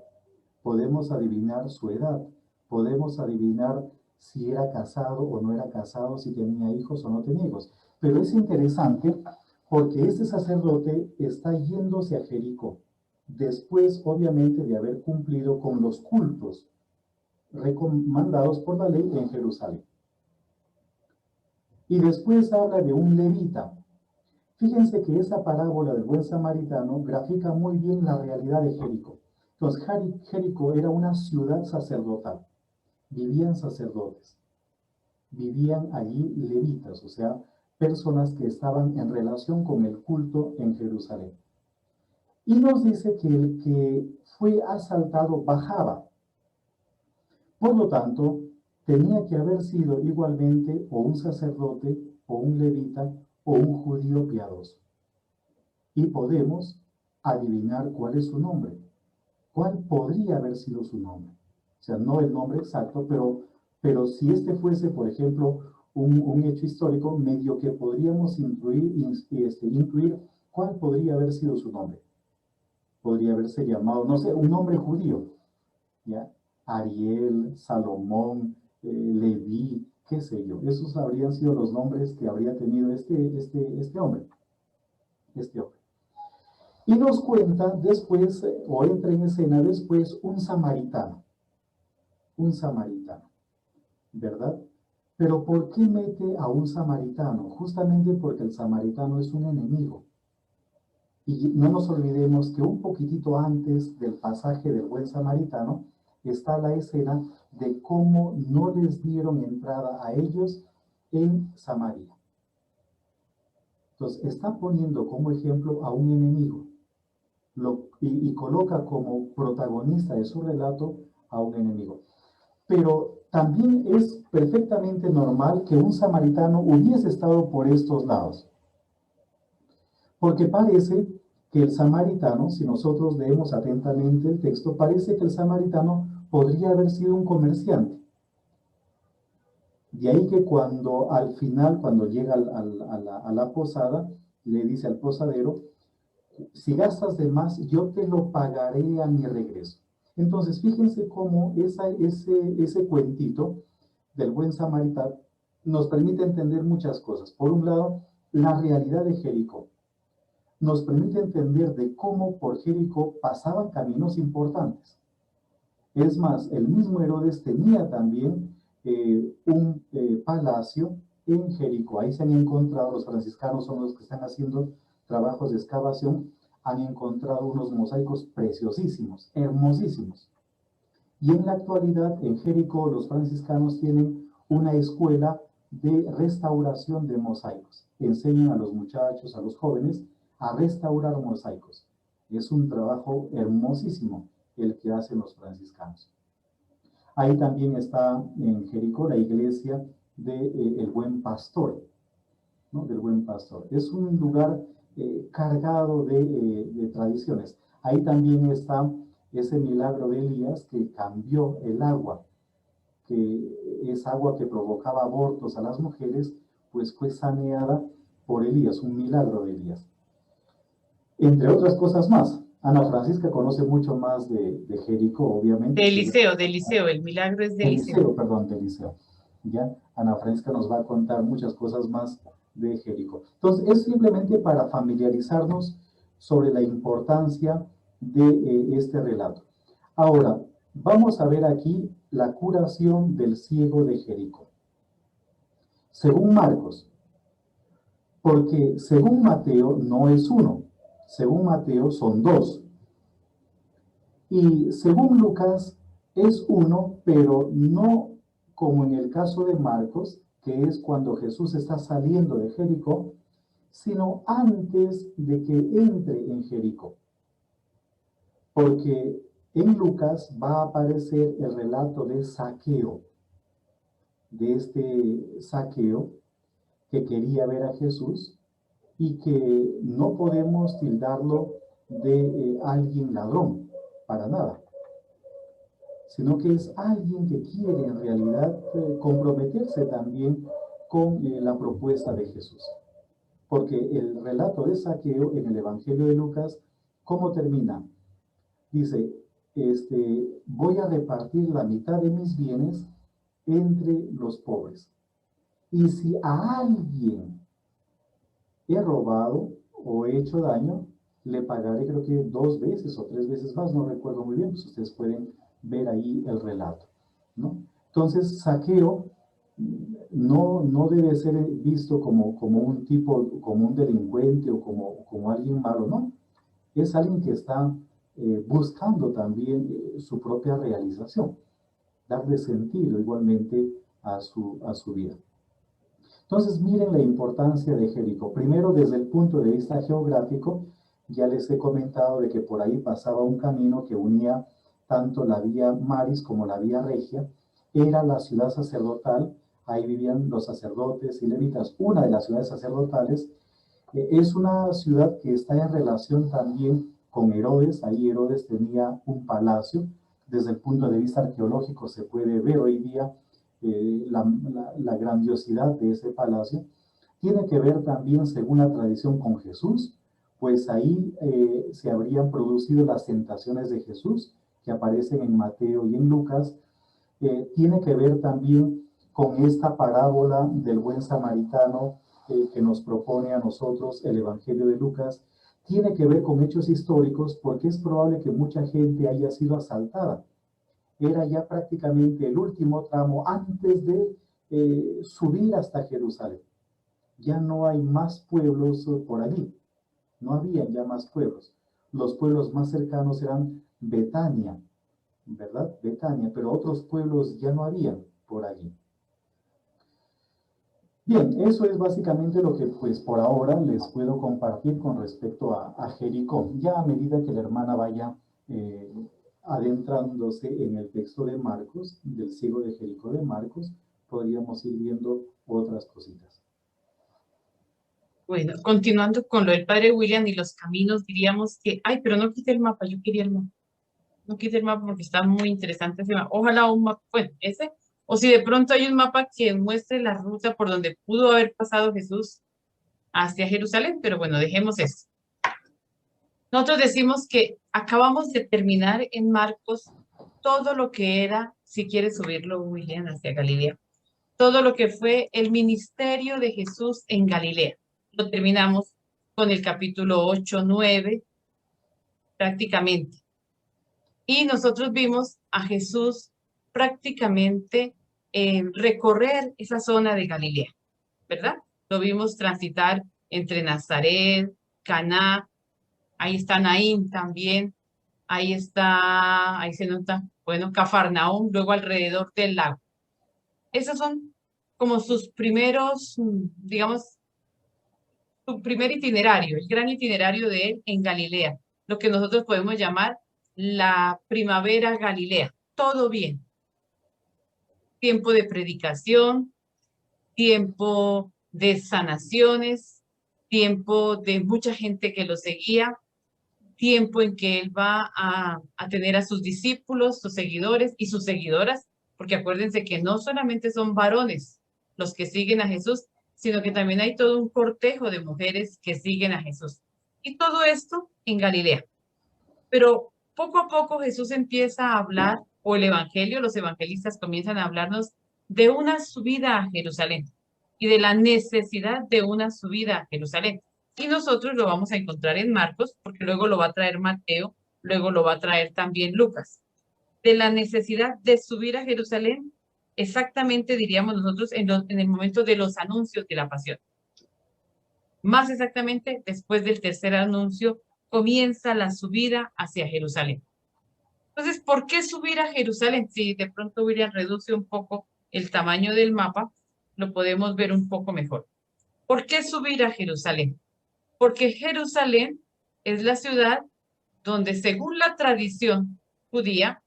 podemos adivinar su edad, podemos adivinar si era casado o no era casado, si tenía hijos o no tenía hijos. Pero es interesante porque este sacerdote está yéndose a Jericó, después obviamente de haber cumplido con los cultos recomendados por la ley en Jerusalén. Y después habla de un levita. Fíjense que esa parábola del buen samaritano grafica muy bien la realidad de Jericó. Entonces, Jericó era una ciudad sacerdotal. Vivían sacerdotes. Vivían allí levitas, o sea, personas que estaban en relación con el culto en Jerusalén. Y nos dice que el que fue asaltado bajaba. Por lo tanto, tenía que haber sido igualmente o un sacerdote, o un levita, o un judío piadoso. Y podemos adivinar cuál es su nombre. ¿Cuál podría haber sido su nombre? O sea, no el nombre exacto, pero si este fuese, por ejemplo, un hecho histórico, medio que podríamos intuir cuál podría haber sido su nombre. Podría haberse llamado, no sé, un nombre judío, ¿ya? Ariel, Salomón, Leví, qué sé yo. Esos habrían sido los nombres que habría tenido este hombre. Y nos cuenta después, o entra en escena después, un samaritano, ¿verdad? Pero ¿por qué mete a un samaritano? Justamente porque el samaritano es un enemigo. Y no nos olvidemos que un poquitito antes del pasaje del buen samaritano está la escena de cómo no les dieron entrada a ellos en Samaria. Entonces, está poniendo como ejemplo a un enemigo y coloca como protagonista de su relato a un enemigo. Pero también es perfectamente normal que un samaritano hubiese estado por estos lados. Porque parece que el samaritano, si nosotros leemos atentamente el texto, parece que el samaritano podría haber sido un comerciante. De ahí que cuando al final, cuando llega a la posada, le dice al posadero, si gastas de más, yo te lo pagaré a mi regreso. Entonces, fíjense cómo ese cuentito del buen samaritano nos permite entender muchas cosas. Por un lado, la realidad de Jericó. Nos permite entender de cómo por Jericó pasaban caminos importantes. Es más, el mismo Herodes tenía también un palacio en Jericó. Ahí se han encontrado, los franciscanos son los que están haciendo trabajos de excavación, han encontrado unos mosaicos preciosísimos, hermosísimos. Y en la actualidad, en Jericó, los franciscanos tienen una escuela de restauración de mosaicos. Enseñan a los muchachos, a los jóvenes, a restaurar mosaicos. Es un trabajo hermosísimo el que hacen los franciscanos. Ahí también está en Jericó la iglesia del Buen Pastor, ¿no? Del Buen Pastor. Es un lugar cargado de tradiciones. Ahí también está ese milagro de Elías que cambió el agua, que es agua que provocaba abortos a las mujeres, pues fue saneada por Elías, un milagro de Elías. entre otras cosas más. Ana Francisca conoce mucho más de Jericó, obviamente. De Eliseo, el milagro es de Eliseo. Eliseo, perdón, de Eliseo. ¿Ya? Ana Francisca nos va a contar muchas cosas más de Jericó. Entonces, es simplemente para familiarizarnos sobre la importancia de este relato. Ahora, vamos a ver aquí la curación del ciego de Jericó. Según Marcos, porque según Mateo no es uno, según Mateo son dos. Y según Lucas es uno, pero no como en el caso de Marcos, que es cuando Jesús está saliendo de Jericó, sino antes de que entre en Jericó. Porque en Lucas va a aparecer el relato de Zaqueo, de este Zaqueo que quería ver a Jesús y que no podemos tildarlo de alguien ladrón, para nada, sino que es alguien que quiere en realidad comprometerse también con la propuesta de Jesús. Porque el relato de Zaqueo en el Evangelio de Lucas, ¿cómo termina? Dice, voy a repartir la mitad de mis bienes entre los pobres. Y si a alguien he robado o he hecho daño, le pagaré creo que 2 veces o 3 veces más, no recuerdo muy bien, pues ustedes pueden ver ahí el relato, ¿no? Entonces, Zaqueo no debe ser visto como un tipo, como un delincuente o como alguien malo, ¿no? Es alguien que está buscando también su propia realización, darle sentido igualmente a su vida. Entonces, miren la importancia de Jericó. Primero, desde el punto de vista geográfico, ya les he comentado de que por ahí pasaba un camino que unía tanto la vía Maris como la vía Regia. Era la ciudad sacerdotal, ahí vivían los sacerdotes y levitas. Una de las ciudades sacerdotales es una ciudad que está en relación también con Herodes. Ahí Herodes tenía un palacio. Desde el punto de vista arqueológico se puede ver hoy día la grandiosidad de ese palacio. Tiene que ver también, según la tradición, con Jesús, pues ahí se habrían producido las tentaciones de Jesús, que aparecen en Mateo y en Lucas. Tiene que ver también con esta parábola del buen samaritano que nos propone a nosotros el Evangelio de Lucas. Tiene que ver con hechos históricos, porque es probable que mucha gente haya sido asaltada. Era ya prácticamente el último tramo antes de subir hasta Jerusalén. Ya no hay más pueblos por allí. No había ya más pueblos. Los pueblos más cercanos eran Betania, ¿verdad? Betania, pero otros pueblos ya no habían por allí. Bien, eso es básicamente lo que pues por ahora les puedo compartir con respecto a Jericó. Ya a medida que la hermana vaya adentrándose en el texto de Marcos, del ciego de Jericó de Marcos, podríamos ir viendo otras cositas. Bueno, continuando con lo del padre William y los caminos, diríamos que, ay, pero no quité el mapa, yo quería el mapa. No quité el mapa porque está muy interesante ese mapa. Ojalá un mapa, bueno, ese, o si de pronto hay un mapa que muestre la ruta por donde pudo haber pasado Jesús hacia Jerusalén, pero bueno, dejemos eso. Nosotros decimos que acabamos de terminar en Marcos todo lo que era, si quieres subirlo, William, hacia Galilea, todo lo que fue el ministerio de Jesús en Galilea. Lo terminamos con el capítulo 8, 9, prácticamente. Y nosotros vimos a Jesús prácticamente recorrer esa zona de Galilea, ¿verdad? Lo vimos transitar entre Nazaret, Caná, ahí está Naín también, ahí se nota, bueno, Cafarnaúm, luego alrededor del lago. Esos son como sus primeros, digamos, su primer itinerario, el gran itinerario de él en Galilea, lo que nosotros podemos llamar la primavera Galilea. Todo bien. Tiempo de predicación, tiempo de sanaciones, tiempo de mucha gente que lo seguía, tiempo en que él va a tener a sus discípulos, sus seguidores y sus seguidoras, porque acuérdense que no solamente son varones los que siguen a Jesús, sino que también hay todo un cortejo de mujeres que siguen a Jesús. Y todo esto en Galilea. Pero poco a poco Jesús empieza a hablar, o el Evangelio, los evangelistas comienzan a hablarnos de una subida a Jerusalén y de la necesidad de una subida a Jerusalén. Y nosotros lo vamos a encontrar en Marcos, porque luego lo va a traer Mateo, luego lo va a traer también Lucas. De la necesidad de subir a Jerusalén, exactamente diríamos nosotros en el momento de los anuncios de la pasión. Más exactamente, después del tercer anuncio, comienza la subida hacia Jerusalén. Entonces, ¿por qué subir a Jerusalén? Si de pronto William reduce un poco el tamaño del mapa, lo podemos ver un poco mejor. ¿Por qué subir a Jerusalén? Porque Jerusalén es la ciudad donde, según la tradición judía,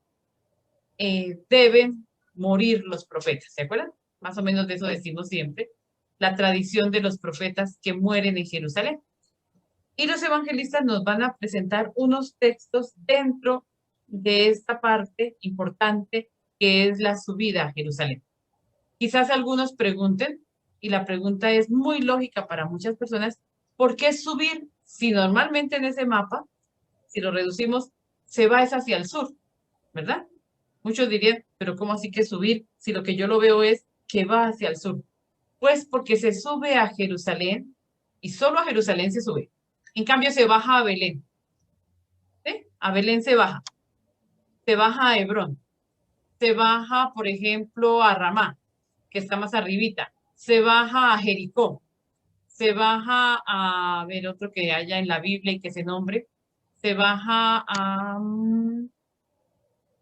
deben morir los profetas. ¿Se acuerdan? Más o menos de eso decimos siempre. La tradición de los profetas que mueren en Jerusalén. Y los evangelistas nos van a presentar unos textos dentro de esta parte importante que es la subida a Jerusalén. Quizás algunos pregunten, y la pregunta es muy lógica para muchas personas, ¿por qué subir si normalmente en ese mapa, si lo reducimos, se va es hacia el sur, ¿verdad? Muchos dirían, pero ¿cómo así que subir si lo que yo lo veo es que va hacia el sur? Pues porque se sube a Jerusalén y solo a Jerusalén se sube. En cambio se baja a Belén. ¿Sí? A Belén se baja. Se baja a Hebrón. Se baja, por ejemplo, a Ramá, que está más arribita. Se baja a Jericó. Se baja a ver otro que haya en la Biblia y que se nombre. Se baja a...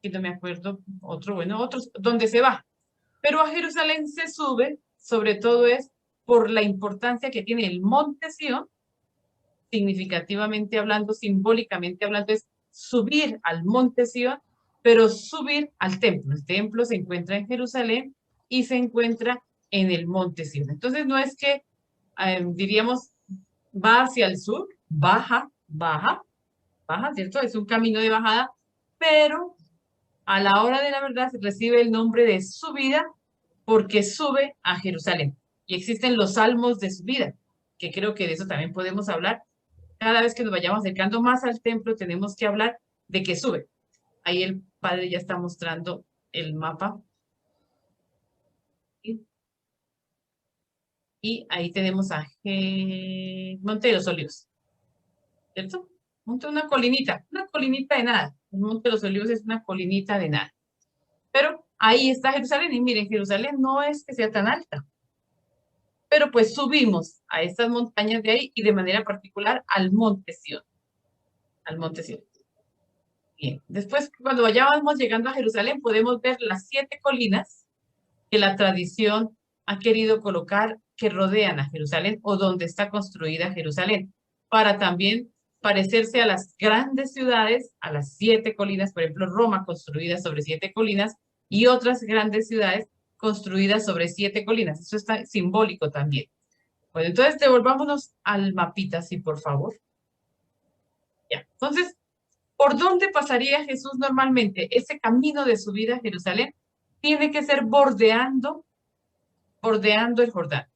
y no me acuerdo, otros, donde se baja. Pero a Jerusalén se sube, sobre todo es por la importancia que tiene el monte Sión, significativamente hablando, simbólicamente hablando, es subir al monte Sión, pero subir al templo. El templo se encuentra en Jerusalén y se encuentra en el monte Sión. Entonces no es que, diríamos, va hacia el sur, baja, ¿cierto? Es un camino de bajada, pero a la hora de la verdad recibe el nombre de subida porque sube a Jerusalén. Y existen los salmos de subida, que creo que de eso también podemos hablar. Cada vez que nos vayamos acercando más al templo, tenemos que hablar de que sube. Ahí el padre ya está mostrando el mapa. Y ahí tenemos a Monte de los Olivos, ¿cierto? Una colinita de nada. El Monte de los Olivos es una colinita de nada. Pero ahí está Jerusalén, y miren, Jerusalén no es que sea tan alta. Pero pues subimos a estas montañas de ahí y de manera particular al Monte Sión. Al Monte Sión. Bien, después cuando vayamos llegando a Jerusalén podemos ver las 7 colinas que la tradición ha querido colocar que rodean a Jerusalén o donde está construida Jerusalén, para también parecerse a las grandes ciudades, a las 7 colinas, por ejemplo, Roma construida sobre 7 colinas y otras grandes ciudades construidas sobre 7 colinas. Eso está simbólico también. Bueno, entonces devolvámonos al mapita, sí, por favor. Ya, entonces, ¿por dónde pasaría Jesús normalmente? Ese camino de subida a Jerusalén tiene que ser bordeando el Jordán.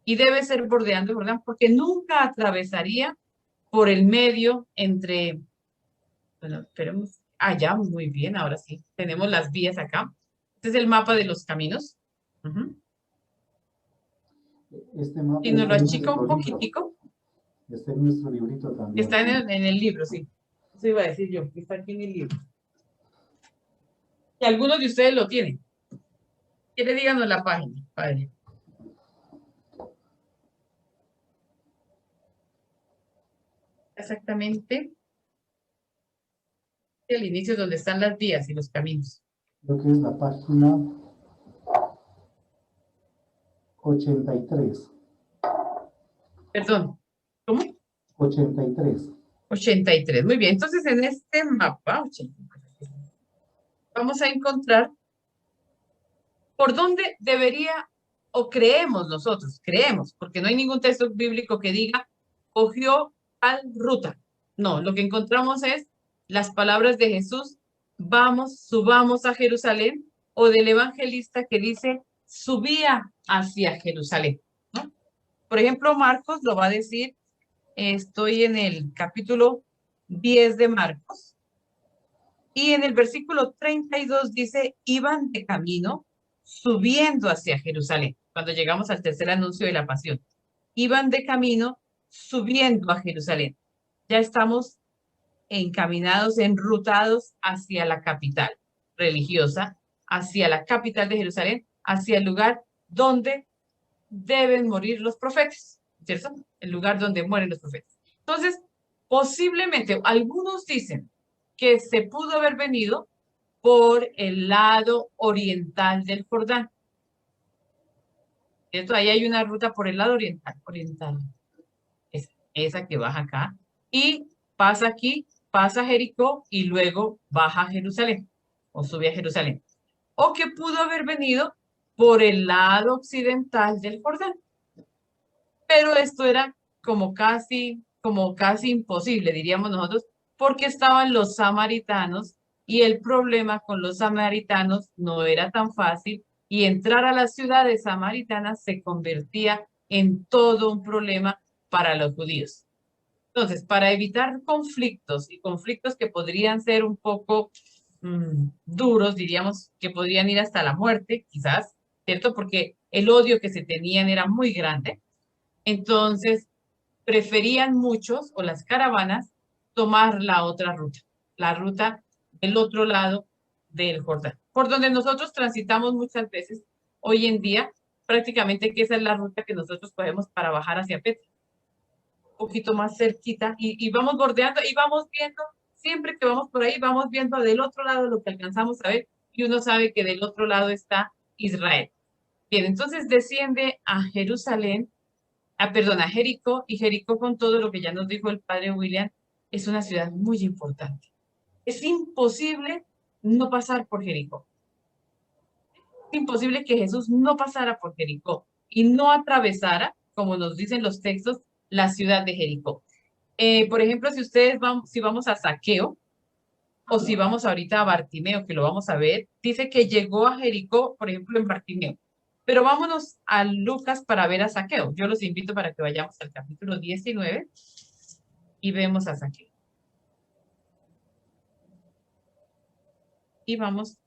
Y debe ser bordeando el Jordán porque nunca atravesaría por el medio entre... Bueno, esperemos. Ah, ya, muy bien, ahora sí. Tenemos las vías acá. Este es el mapa de los caminos. Este mapa y nos lo está en achica un nuestro poquitico. libro. Está en nuestro librito también. Está en el libro, sí. Eso iba a decir yo, que está aquí en el libro. Y algunos de ustedes lo tienen. ¿Quiere díganos la página, padre? Exactamente. El inicio donde están las vías y los caminos. Creo que es la página 83. Perdón, ¿cómo? 83. 83, muy bien. Entonces, en este mapa, 83, vamos a encontrar por dónde debería, o creemos nosotros, porque no hay ningún texto bíblico que diga, cogió tal ruta. No, lo que encontramos es las palabras de Jesús, vamos, subamos a Jerusalén, o del evangelista que dice, subía hacia Jerusalén, ¿no? Por ejemplo, Marcos lo va a decir estoy en el capítulo 10 de Marcos, y en el versículo 32 dice, iban de camino subiendo hacia Jerusalén, cuando llegamos al tercer anuncio de la pasión. Iban de camino subiendo a Jerusalén. Ya estamos encaminados, enrutados hacia la capital religiosa, hacia la capital de Jerusalén, hacia el lugar donde deben morir los profetas, ¿cierto? El lugar donde mueren los profetas. Entonces, posiblemente, algunos dicen que se pudo haber venido por el lado oriental del Jordán. ¿Cierto? Ahí hay una ruta por el lado oriental. Esa que baja acá. Y pasa aquí, pasa a Jericó y luego baja a Jerusalén, o sube a Jerusalén. O que pudo haber venido por el lado occidental del Jordán. Pero esto era como casi imposible, diríamos nosotros, porque estaban los samaritanos y el problema con los samaritanos no era tan fácil y entrar a las ciudades samaritanas se convertía en todo un problema para los judíos. Entonces, para evitar conflictos y conflictos que podrían ser un poco duros, diríamos que podrían ir hasta la muerte, quizás, ¿cierto? Porque el odio que se tenían era muy grande. Entonces, preferían muchos, o las caravanas, tomar la otra ruta, la ruta del otro lado del Jordán, por donde nosotros transitamos muchas veces hoy en día, prácticamente que esa es la ruta que nosotros cogemos para bajar hacia Petra, un poquito más cerquita, y vamos bordeando y vamos viendo, siempre que vamos por ahí, vamos viendo del otro lado lo que alcanzamos a ver, y uno sabe que del otro lado está Israel. Bien, entonces desciende a Jerusalén, a Jericó, y Jericó, con todo lo que ya nos dijo el padre William, es una ciudad muy importante. Es imposible no pasar por Jericó. Es imposible que Jesús no pasara por Jericó y no atravesara, como nos dicen los textos, la ciudad de Jericó. Por ejemplo, si vamos a Zaqueo, o si vamos ahorita a Bartimeo, que lo vamos a ver, dice que llegó a Jericó, por ejemplo, en Bartimeo. Pero vámonos a Lucas para ver a Zaqueo. Yo los invito para que vayamos al capítulo 19 y vemos a Zaqueo. Y vamos.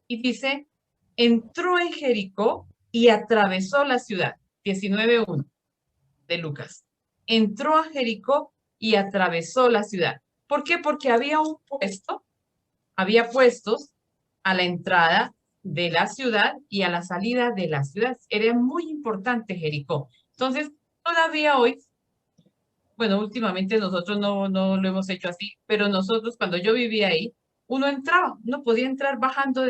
Y dice, entró en Jericó y atravesó la ciudad. 19:1 de Lucas. Entró a Jericó y atravesó la ciudad. ¿Por qué? Porque había puestos a la entrada de la ciudad y a la salida de la ciudad. Era muy importante Jericó. Entonces, todavía hoy, bueno, últimamente nosotros no lo hemos hecho así, pero nosotros cuando yo vivía ahí, uno podía entrar bajando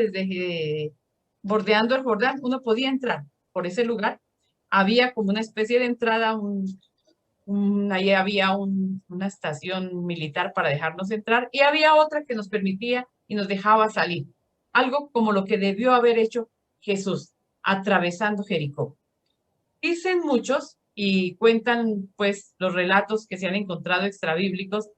bordeando el Jordán, uno podía entrar por ese lugar. Había como una especie de entrada, ahí había una estación militar para dejarnos entrar y había otra que nos permitía y nos dejaba salir. Algo como lo que debió haber hecho Jesús, atravesando Jericó. Dicen muchos, y cuentan pues los relatos que se han encontrado extrabíblicos,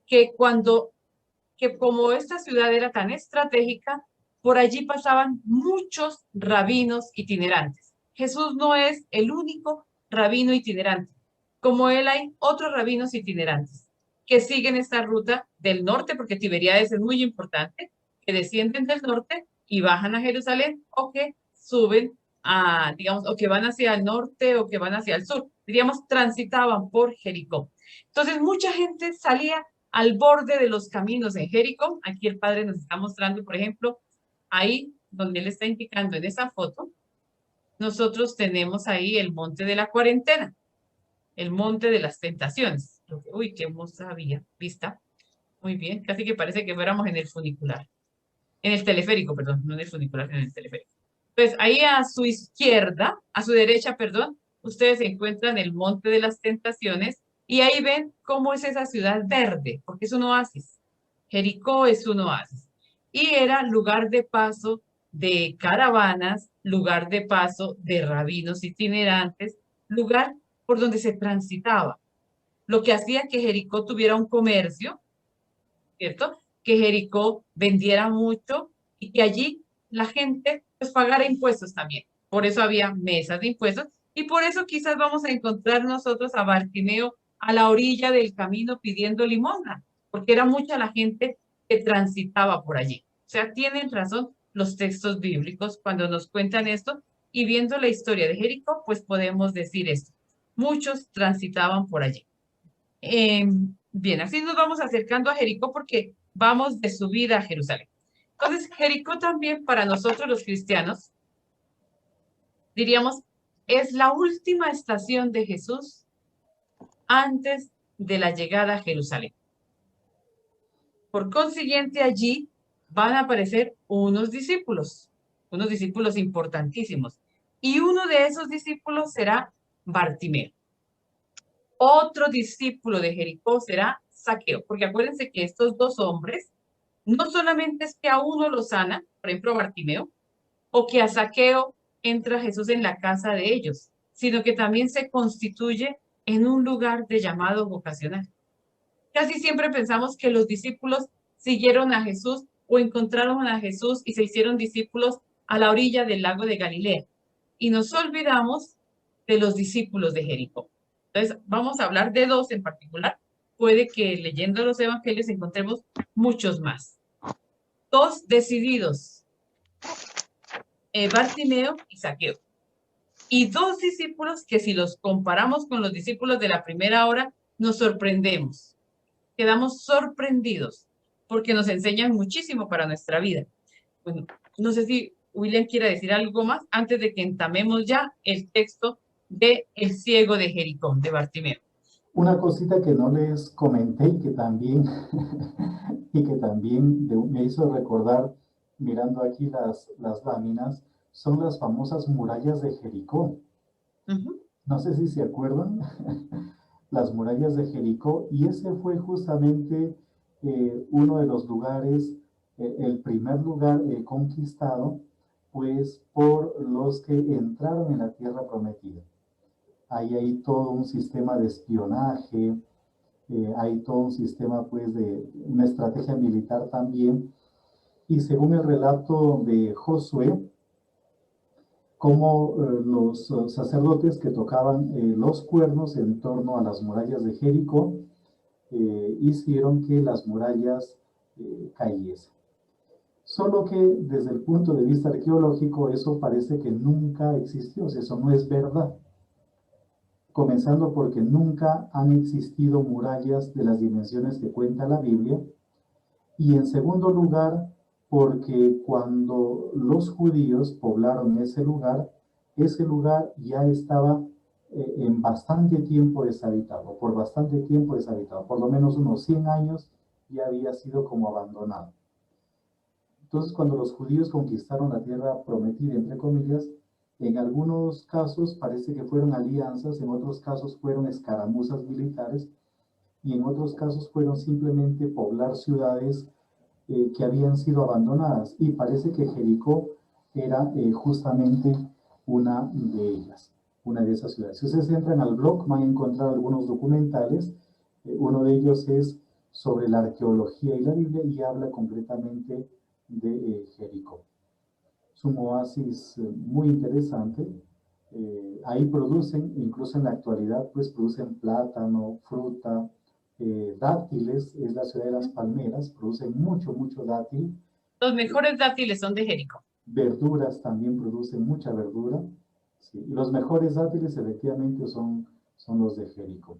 que como esta ciudad era tan estratégica, por allí pasaban muchos rabinos itinerantes. Jesús no es el único rabino itinerante. Como él hay otros rabinos itinerantes que siguen esta ruta del norte, porque Tiberíades es muy importante, que descienden del norte y bajan a Jerusalén, o que suben o que van hacia el norte o que van hacia el sur. Diríamos, transitaban por Jericó. Entonces, mucha gente salía al borde de los caminos en Jericó. Aquí el padre nos está mostrando, por ejemplo, ahí donde él está indicando en esa foto, nosotros tenemos ahí el monte de la cuarentena, el monte de las tentaciones. Uy, qué hermosa vista. Muy bien, casi que parece que fuéramos en el funicular. En el teleférico, perdón, no en el funicular, en el teleférico. Pues ahí a su izquierda, a su derecha, perdón, ustedes encuentran el monte de las tentaciones y ahí ven cómo es esa ciudad verde, porque es un oasis. Jericó es un oasis. Y era lugar de paso de caravanas, lugar de paso de rabinos itinerantes, lugar por donde se transitaba. Lo que hacía que Jericó tuviera un comercio, ¿cierto? Que Jericó vendiera mucho y que allí la gente pues pagara impuestos también. Por eso había mesas de impuestos Y por eso quizás vamos a encontrar nosotros a Bartimeo a la orilla del camino pidiendo limosna, porque era mucha la gente que transitaba por allí. O sea, tienen razón los textos bíblicos cuando nos cuentan esto, y viendo la historia de Jericó, pues podemos decir esto. Muchos transitaban por allí. Bien, así nos vamos acercando a Jericó porque vamos de subida a Jerusalén. Entonces, Jericó también para nosotros los cristianos, diríamos, es la última estación de Jesús antes de la llegada a Jerusalén. Por consiguiente, allí van a aparecer unos discípulos importantísimos. Y uno de esos discípulos será Bartimeo. Otro discípulo de Jericó será Zaqueo, porque acuérdense que estos dos hombres, no solamente es que a uno lo sana, por ejemplo a Bartimeo, o que a Zaqueo entra Jesús en la casa de ellos, sino que también se constituye en un lugar de llamado vocacional. Casi siempre pensamos que los discípulos siguieron a Jesús o encontraron a Jesús y se hicieron discípulos a la orilla del lago de Galilea. Y nos olvidamos de los discípulos de Jericó. Entonces, vamos a hablar de dos en particular. Puede que leyendo los evangelios encontremos muchos más. Dos decididos, Bartimeo y Zaqueo. Y dos discípulos que si los comparamos con los discípulos de la primera hora, nos sorprendemos. Quedamos sorprendidos porque nos enseñan muchísimo para nuestra vida. Bueno, no sé si William quiere decir algo más antes de que entamemos ya el texto de El ciego de Jericó, de Bartimeo. Una cosita que no les comenté y que también, me hizo recordar, mirando aquí las láminas, son las famosas murallas de Jericó. No sé si se acuerdan, las murallas de Jericó, y ese fue justamente uno de los lugares, el primer lugar conquistado, pues por los que entraron en la tierra prometida. Ahí hay todo un sistema de espionaje, hay todo un sistema pues de una estrategia militar también, y según el relato de Josué, como los sacerdotes que tocaban los cuernos en torno a las murallas de Jericó hicieron que las murallas cayesen. Solo que desde el punto de vista arqueológico eso parece que nunca existió, o sea, eso no es verdad. Comenzando porque nunca han existido murallas de las dimensiones que cuenta la Biblia, y en segundo lugar porque cuando los judíos poblaron ese lugar ya estaba en bastante tiempo deshabitado, por bastante tiempo deshabitado, por lo menos unos 100 años ya había sido como abandonado. Entonces, cuando los judíos conquistaron la tierra prometida, entre comillas, en algunos casos parece que fueron alianzas, en otros casos fueron escaramuzas militares, y en otros casos fueron simplemente poblar ciudades que habían sido abandonadas, y parece que Jericó era justamente una de ellas, una de esas ciudades. Si ustedes entran al blog van a encontrar algunos documentales, uno de ellos es sobre la arqueología y la Biblia y habla concretamente de Jericó. Es un oasis muy interesante. Ahí producen, incluso en la actualidad, pues producen plátano, fruta, dátiles, es la ciudad de las palmeras, producen mucho dátil. Los mejores dátiles son de Jericó. Verduras también producen mucha verdura. Sí, y los mejores dátiles efectivamente son los de Jericó.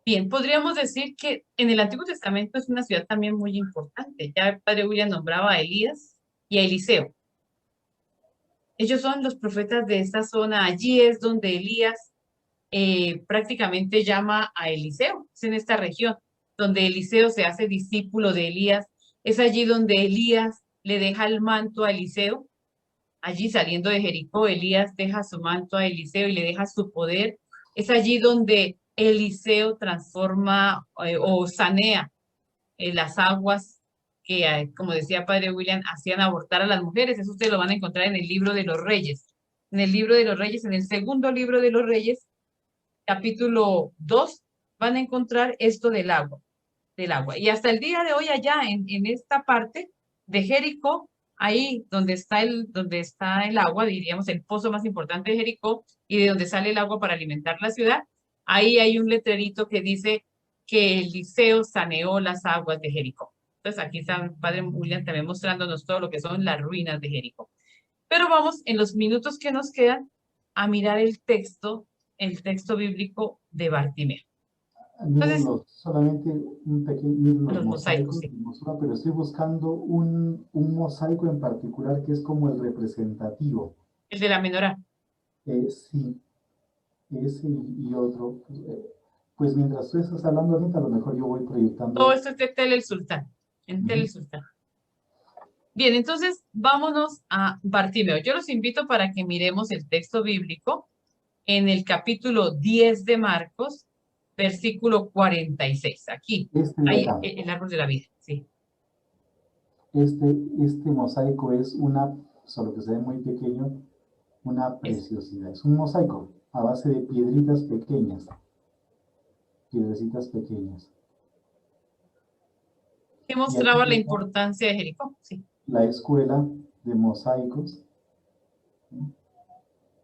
Bien, podríamos decir que en el Antiguo Testamento es una ciudad también muy importante. Ya el padre William nombraba a Elías y a Eliseo. Ellos son los profetas de esta zona. Allí es donde Elías prácticamente llama a Eliseo. Es en esta región donde Eliseo se hace discípulo de Elías. Es allí donde Elías le deja el manto a Eliseo. Allí saliendo de Jericó, Elías deja su manto a Eliseo y le deja su poder. Es allí donde Eliseo transforma o sanea las aguas que, como decía padre William, hacían abortar a las mujeres. Eso ustedes lo van a encontrar en el libro de los Reyes. En el libro de los Reyes, en el segundo libro de los Reyes, capítulo 2, van a encontrar esto del agua. Y hasta el día de hoy allá en esta parte de Jericó ahí donde está el agua, diríamos el pozo más importante de Jericó, y de donde sale el agua para alimentar la ciudad, ahí hay un letrerito que dice que Eliseo saneó las aguas de Jericó. Entonces aquí está el padre William también mostrándonos todo lo que son las ruinas de Jericó. Pero vamos, en los minutos que nos quedan, a mirar el texto bíblico de Bartimeo. Entonces, solamente un pequeño los mosaicos, sí. Pero estoy buscando un mosaico en particular que es como el representativo. El de la menorá. Sí, ese y otro. Pues mientras tú estás hablando ahorita, a lo mejor yo voy proyectando. Todo esto es de Tel el Sultán, en Tel el Sultán. Bien, entonces vámonos a Bartimeo. Yo los invito para que miremos el texto bíblico en el capítulo 10 de Marcos, versículo 46. Aquí, ahí, el árbol de la vida, sí. Este mosaico es solo que se ve muy pequeño, una preciosidad. Es un mosaico a base de piedritas pequeñas. Piedrecitas pequeñas. Que mostraba la importancia de Jericó, sí. La escuela de mosaicos.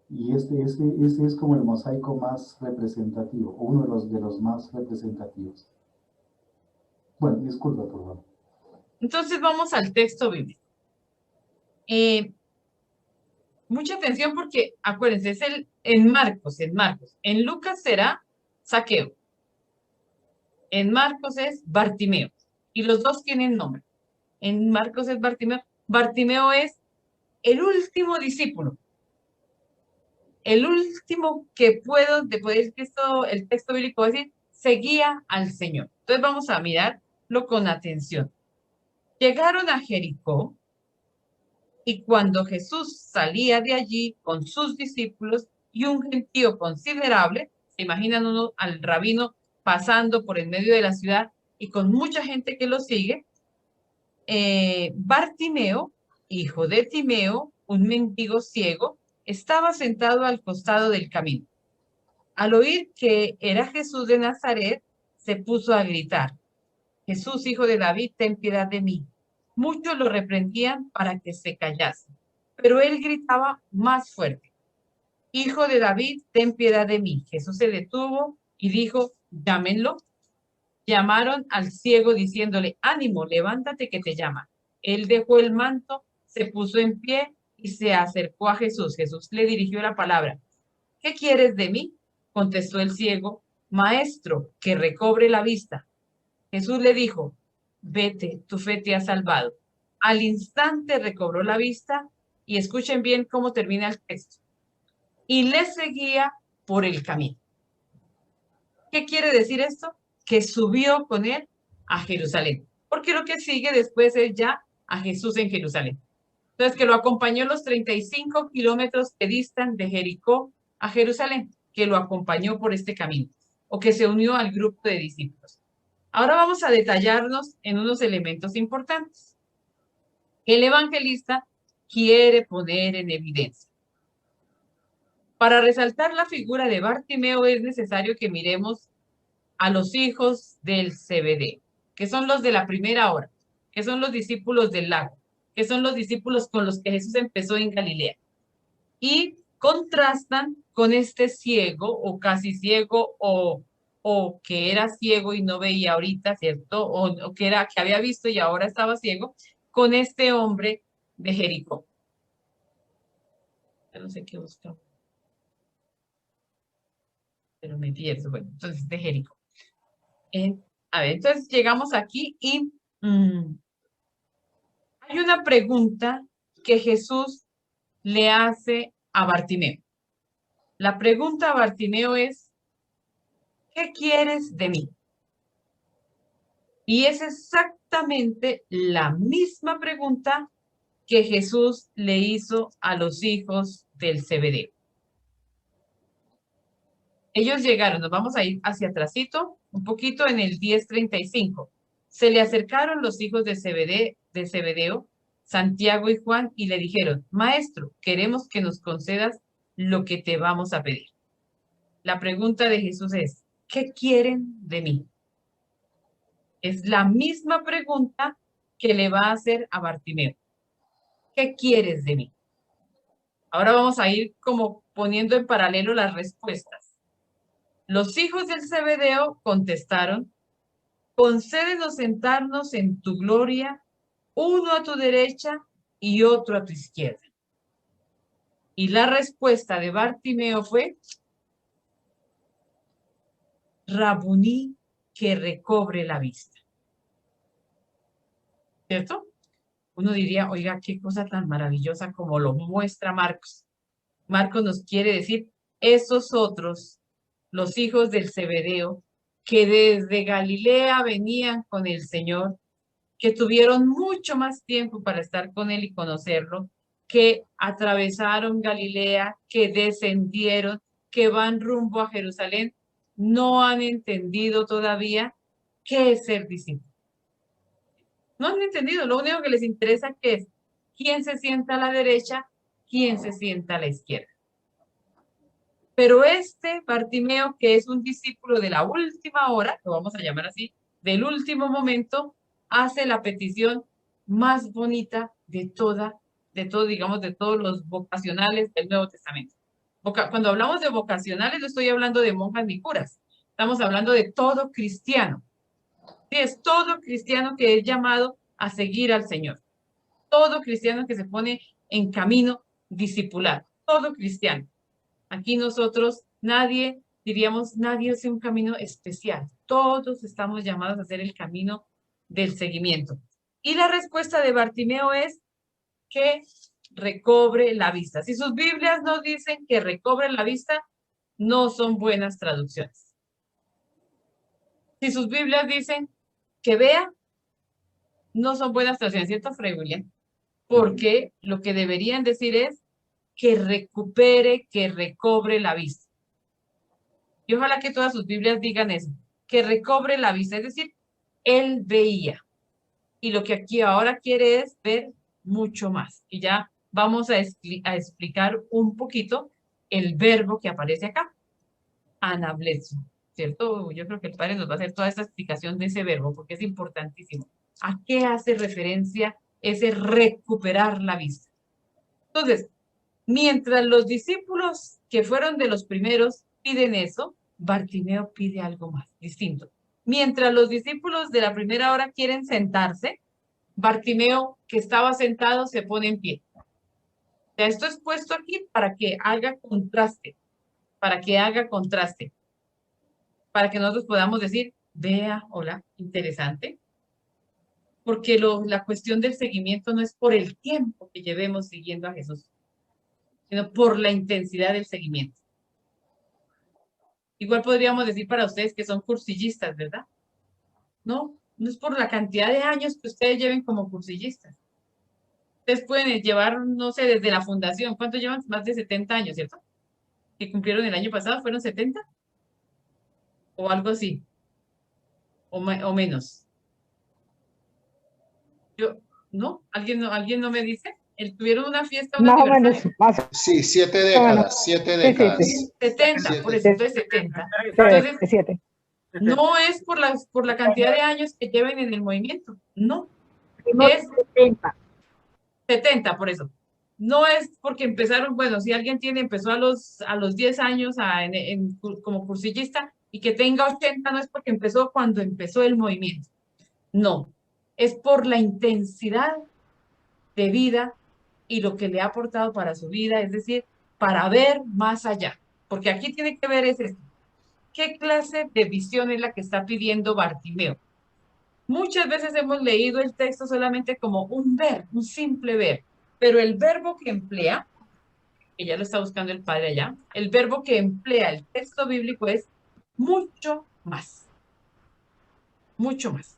Y ese es como el mosaico más representativo, o uno de los más representativos. Bueno, disculpa, por favor. Entonces vamos al texto bíblico. Mucha atención porque, acuérdense, es en Marcos. En Lucas será Zaqueo. En Marcos es Bartimeo. Y los dos tienen nombre. En Marcos es Bartimeo. Bartimeo es el último discípulo. El último que después que el texto bíblico va a decir, seguía al Señor. Entonces vamos a mirarlo con atención. Llegaron a Jericó y cuando Jesús salía de allí con sus discípulos y un gentío considerable, se imaginan uno al rabino pasando por el medio de la ciudad y con mucha gente que lo sigue, Bartimeo, hijo de Timeo, un mendigo ciego, estaba sentado al costado del camino. Al oír que era Jesús de Nazaret, se puso a gritar, Jesús, hijo de David, ten piedad de mí. Muchos lo reprendían para que se callase, pero él gritaba más fuerte, Hijo de David, ten piedad de mí. Jesús se detuvo y dijo, llámenlo. Llamaron al ciego diciéndole, ánimo, levántate que te llama. Él dejó el manto, se puso en pie y se acercó a Jesús. Jesús le dirigió la palabra. ¿Qué quieres de mí? Contestó el ciego, Maestro, que recobre la vista. Jesús le dijo, vete, tu fe te ha salvado. Al instante recobró la vista y escuchen bien cómo termina el texto. Y le seguía por el camino. ¿Qué quiere decir esto? Que subió con él a Jerusalén. Porque lo que sigue después es ya a Jesús en Jerusalén. Entonces, que lo acompañó los 35 kilómetros que distan de Jericó a Jerusalén, que lo acompañó por este camino, o que se unió al grupo de discípulos. Ahora vamos a detallarnos en unos elementos importantes. El evangelista quiere poner en evidencia. Para resaltar la figura de Bartimeo es necesario que miremos a los hijos del Zebedeo, que son los de la primera hora, que son los discípulos del lago, que son los discípulos con los que Jesús empezó en Galilea. Y contrastan con este ciego o casi ciego o que era ciego y no veía ahorita, ¿cierto? O que había visto y ahora estaba ciego, con este hombre de Jericó. Yo no sé qué buscar. Pero me pierdo. Bueno, entonces de Jericó. A ver, entonces llegamos aquí y hay una pregunta que Jesús le hace a Bartimeo. La pregunta a Bartimeo es, ¿qué quieres de mí? Y es exactamente la misma pregunta que Jesús le hizo a los hijos del Zebedeo. Ellos llegaron, nos vamos a ir hacia atrásito, un poquito en el 10:35. Se le acercaron los hijos de Zebedeo, Santiago y Juan, y le dijeron, Maestro, queremos que nos concedas lo que te vamos a pedir. La pregunta de Jesús es, ¿qué quieren de mí? Es la misma pregunta que le va a hacer a Bartimeo. ¿qué quieres de mí? Ahora vamos a ir como poniendo en paralelo las respuestas. Los hijos del Zebedeo contestaron, concédenos sentarnos en tu gloria, uno a tu derecha y otro a tu izquierda. Y la respuesta de Bartimeo fue, Rabuní, que recobre la vista. ¿Cierto? Uno diría, oiga, qué cosa tan maravillosa como lo muestra Marcos. Marcos nos quiere decir, esos otros, los hijos del Zebedeo, que desde Galilea venían con el Señor, que tuvieron mucho más tiempo para estar con Él y conocerlo, que atravesaron Galilea, que descendieron, que van rumbo a Jerusalén, no han entendido todavía qué es ser discípulo. No han entendido, lo único que les interesa que es quién se sienta a la derecha, quién se sienta a la izquierda. Pero este Bartimeo, que es un discípulo de la última hora, lo vamos a llamar así, del último momento, hace la petición más bonita de digamos, de todos los vocacionales del Nuevo Testamento. Cuando hablamos de vocacionales, no estoy hablando de monjas ni curas, estamos hablando de todo cristiano. Sí, es todo cristiano que es llamado a seguir al Señor. Todo cristiano que se pone en camino discipular. Todo cristiano. Aquí nosotros, nadie hace un camino especial. Todos estamos llamados a hacer el camino del seguimiento. Y la respuesta de Bartimeo es que recobre la vista. Si sus Biblias no dicen que recobre la vista, no son buenas traducciones. Si sus Biblias dicen que vea, no son buenas traducciones, ¿cierto, Fray William? Porque lo que deberían decir es que recupere, que recobre la vista. Y ojalá que todas sus Biblias digan eso, que recobre la vista, es decir, él veía. Y lo que aquí ahora quiere es ver mucho más. Y ya vamos a explicar un poquito el verbo que aparece acá, anableso, ¿cierto? Yo creo que el Padre nos va a hacer toda esta explicación de ese verbo, porque es importantísimo. ¿A qué hace referencia ese recuperar la vista? Entonces, mientras los discípulos que fueron de los primeros piden eso, Bartimeo pide algo más, distinto. Mientras los discípulos de la primera hora quieren sentarse, Bartimeo, que estaba sentado, se pone en pie. O sea, esto es puesto aquí para que haga contraste, para que nosotros podamos decir, vea, hola, interesante. Porque la cuestión del seguimiento no es por el tiempo que llevemos siguiendo a Jesús, sino por la intensidad del seguimiento. Igual podríamos decir para ustedes que son cursillistas, ¿verdad? No es por la cantidad de años que ustedes lleven como cursillistas. Ustedes pueden llevar, no sé, desde la fundación. ¿Cuánto llevan? Más de 70 años, ¿cierto? Que cumplieron el año pasado, ¿fueron 70? O algo así. O menos. ¿No? ¿Alguien no me dice? ¿Tuvieron una fiesta? Más o menos. Sí, 7 décadas, 7 décadas. Sí. 70, por eso, entonces 70. Entonces, 7. no es por la cantidad de años que lleven en el movimiento, no. Es 70, por eso. No es porque empezaron, bueno, si alguien empezó a los 10 años como cursillista y que tenga 80, no es porque empezó cuando empezó el movimiento. No, es por la intensidad de vida y lo que le ha aportado para su vida, es decir, para ver más allá. Porque aquí tiene que ver es esto. ¿Qué clase de visión es la que está pidiendo Bartimeo? Muchas veces hemos leído el texto solamente como un ver, un simple ver, pero el verbo que emplea, que ya lo está buscando el Padre allá, el verbo que emplea el texto bíblico es mucho más. Mucho más.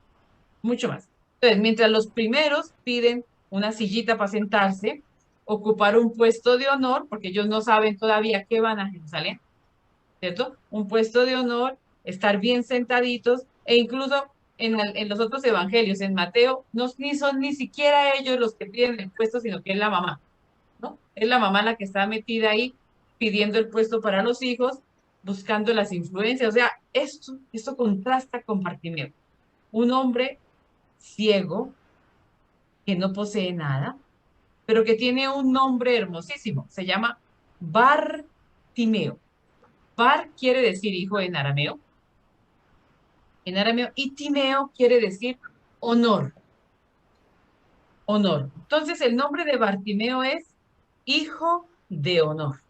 Mucho más. Entonces, mientras los primeros piden una sillita para sentarse, ocupar un puesto de honor, porque ellos no saben todavía qué van a Jerusalén, ¿cierto? Un puesto de honor, estar bien sentaditos, e incluso en los otros evangelios, en Mateo, no son ni siquiera ellos los que piden el puesto, sino que es la mamá, ¿no? Es la mamá la que está metida ahí pidiendo el puesto para los hijos, buscando las influencias. O sea, esto contrasta con Bartimeo. Un hombre ciego, que no posee nada, pero que tiene un nombre hermosísimo. Se llama Bartimeo. Bar quiere decir hijo en arameo. Y Timeo quiere decir honor. Honor. Entonces el nombre de Bartimeo es hijo de honor.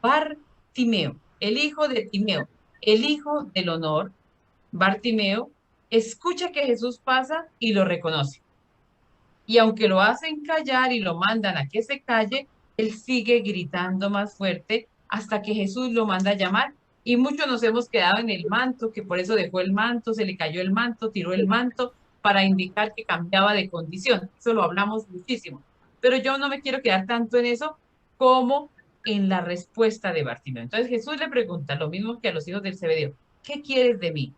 Bartimeo, el hijo de Timeo, el hijo del honor. Bartimeo escucha que Jesús pasa y lo reconoce. Y aunque lo hacen callar y lo mandan a que se calle, él sigue gritando más fuerte hasta que Jesús lo manda a llamar. Y muchos nos hemos quedado en el manto, que por eso dejó el manto, se le cayó el manto, tiró el manto para indicar que cambiaba de condición. Eso lo hablamos muchísimo. Pero yo no me quiero quedar tanto en eso como en la respuesta de Bartimeo. Entonces Jesús le pregunta lo mismo que a los hijos del Zebedeo: ¿qué quieres de mí?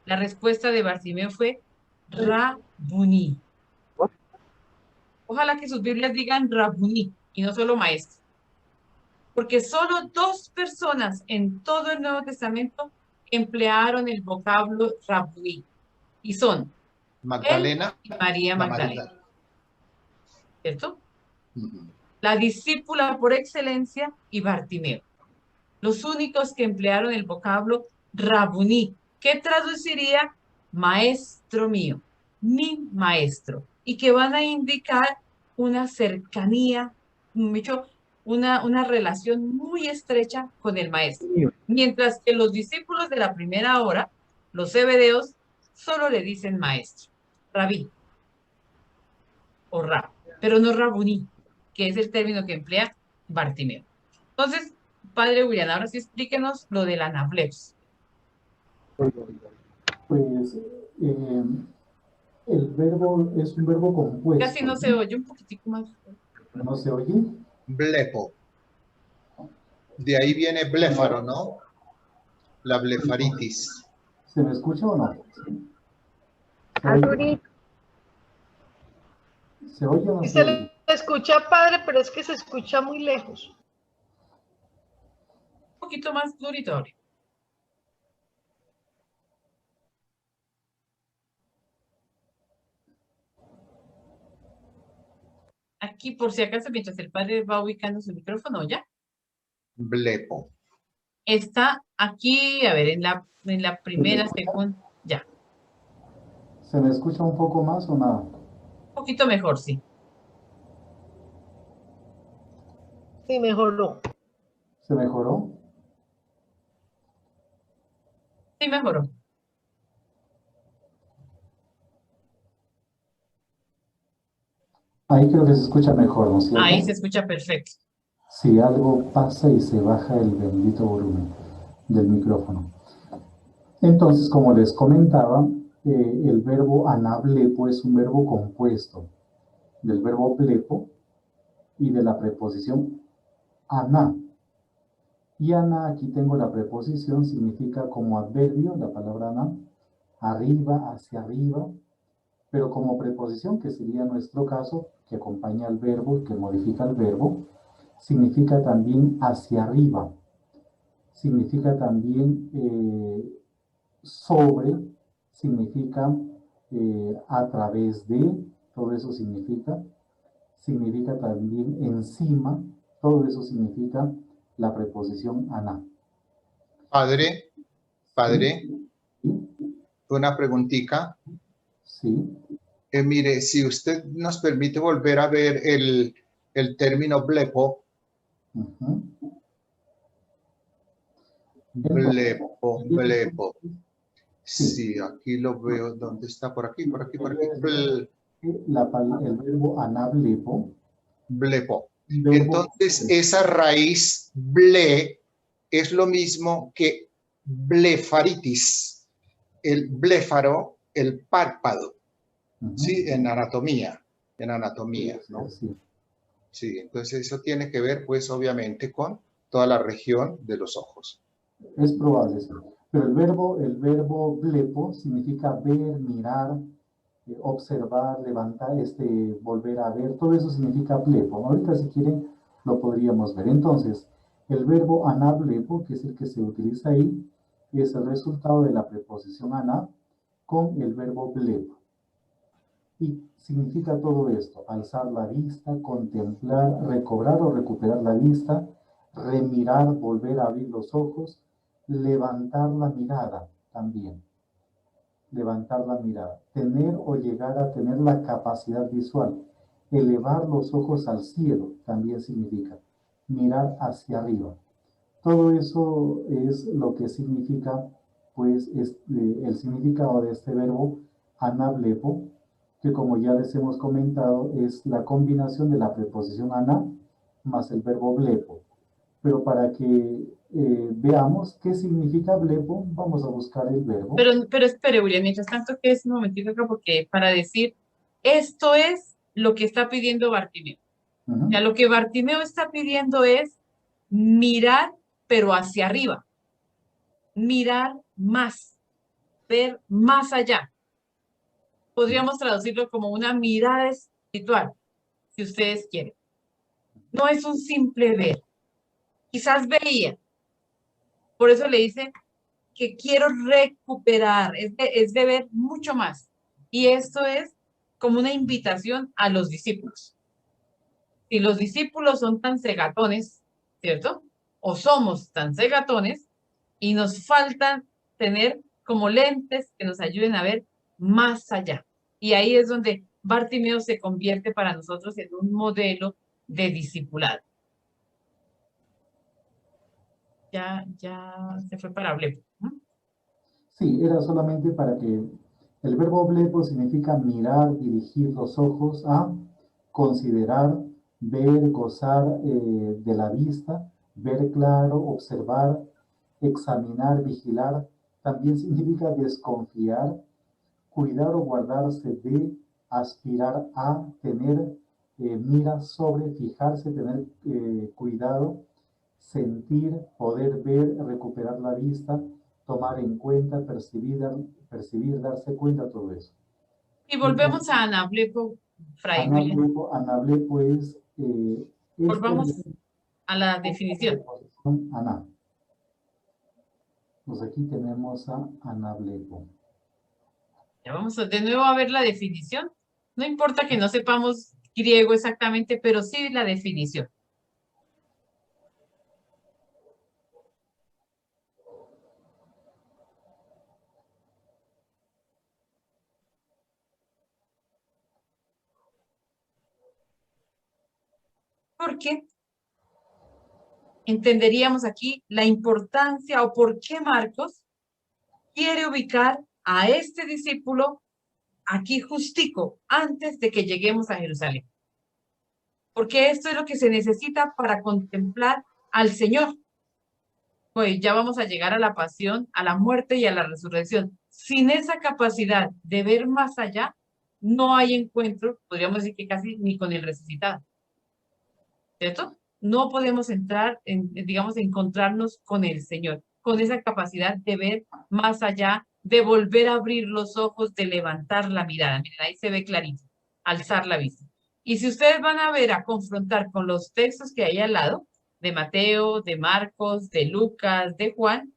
La respuesta de Bartimeo fue Rabuní. Ojalá que sus Biblias digan Rabuní y no solo maestro. Porque solo 2 personas en todo el Nuevo Testamento emplearon el vocablo Rabuní. Y son Magdalena. él y María la Magdalena. ¿Cierto? Ujú. La discípula por excelencia y Bartimeo. Los únicos que emplearon el vocablo Rabuní, que traduciría maestro mío, mi maestro, y que van a indicar una cercanía, una relación muy estrecha con el maestro. Mientras que los discípulos de la primera hora, los zebedeos, solo le dicen maestro, rabí o rab, pero no rabuní, que es el término que emplea Bartimeo. Entonces, padre William, ahora sí explíquenos lo del anableps. Pues el verbo es un verbo compuesto. Casi no se oye, un poquitico más. ¿No se oye? Blepo. De ahí viene bléfaro, ¿no? La blefaritis. ¿Se me escucha o no? ¿Se oye o no Sí se se oye? le escucha, padre, pero es que se escucha muy lejos. Un poquito más pluritorio. Aquí, por si acaso, mientras el padre va ubicando su micrófono, ¿ya? Blepo. Está aquí, a ver, en la primera, segunda, ya. ¿Se me escucha un poco más o nada? Un poquito mejor, sí. Sí, mejoró. ¿Se mejoró? Sí, mejoró. Ahí creo que se escucha mejor, ¿no es cierto? Ahí se escucha perfecto. Si algo pasa y se baja el bendito volumen del micrófono. Entonces, como les comentaba, el verbo anablepo es un verbo compuesto del verbo blepo y de la preposición aná. Y aná, aquí tengo la preposición, significa como adverbio, la palabra aná, arriba, hacia arriba, pero como preposición, que sería nuestro caso, que acompaña al verbo, que modifica el verbo, significa también hacia arriba, significa también sobre, significa a través de, todo eso significa también encima, todo eso significa la preposición aná. Padre, ¿Sí? una preguntita. Sí. Mire, si usted nos permite volver a ver el término blepo. Uh-huh. Blepo. Sí, aquí lo veo. ¿Dónde está? Por aquí. El verbo anablepo. Blepo. Entonces, esa raíz ble es lo mismo que blefaritis. El bléfaro, el párpado. Uh-huh. Sí, en anatomía, ¿no? Sí. Sí, entonces eso tiene que ver, pues, obviamente, con toda la región de los ojos. Es probable, sí. Pero el verbo blepo significa ver, mirar, observar, levantar, volver a ver, todo eso significa blepo. Ahorita, si quieren, lo podríamos ver. Entonces, el verbo anablepo, que es el que se utiliza ahí, es el resultado de la preposición ana con el verbo blepo. Y significa todo esto: alzar la vista, contemplar, recobrar o recuperar la vista, remirar, volver a abrir los ojos, levantar la mirada también. Levantar la mirada, tener o llegar a tener la capacidad visual, elevar los ojos al cielo también significa mirar hacia arriba. Todo eso es lo que significa, pues, el significado de este verbo anablepo, que como ya les hemos comentado, es la combinación de la preposición ana más el verbo blepo. Pero para que veamos qué significa blepo, vamos a buscar el verbo. Pero espere, William, mientras tanto, que es un momentito acá, porque para decir, esto es lo que está pidiendo Bartimeo. O sea, lo que Bartimeo está pidiendo es mirar, pero hacia arriba. Mirar más, ver más allá. Podríamos traducirlo como una mirada espiritual, si ustedes quieren. No es un simple ver. Quizás veía. Por eso le dice que quiero recuperar, es de ver mucho más. Y esto es como una invitación a los discípulos. Si los discípulos son tan cegatones, ¿cierto? O somos tan cegatones y nos faltan tener como lentes que nos ayuden a ver más allá. Y ahí es donde Bartimeo se convierte para nosotros en un modelo de discipulado. Ya se fue para Blepo, ¿no? Sí, era solamente para que el verbo blepo significa mirar, dirigir los ojos a, considerar, ver, gozar de la vista, ver claro, observar, examinar, vigilar. También significa desconfiar, cuidar o guardarse de, aspirar a, tener mira sobre, fijarse, tener cuidado, sentir, poder ver, recuperar la vista, tomar en cuenta, percibir, darse cuenta, todo eso. Y volvemos a Anablepo, Fray William. Anablepo es... Volvamos a la definición. Ana. Pues aquí tenemos a Anablepo. Ya vamos de nuevo a ver la definición. No importa que no sepamos griego exactamente, pero sí la definición. Porque entenderíamos aquí la importancia o por qué Marcos quiere ubicar a este discípulo aquí justico, antes de que lleguemos a Jerusalén. Porque esto es lo que se necesita para contemplar al Señor. Pues ya vamos a llegar a la pasión, a la muerte y a la resurrección. Sin esa capacidad de ver más allá, no hay encuentro, podríamos decir que casi ni con el resucitado. ¿Cierto? No podemos entrar, digamos, encontrarnos con el Señor, con esa capacidad de ver más allá, de volver a abrir los ojos, de levantar la mirada. Miren, ahí se ve clarito, alzar la vista. Y si ustedes van a ver, a confrontar con los textos que hay al lado, de Mateo, de Marcos, de Lucas, de Juan,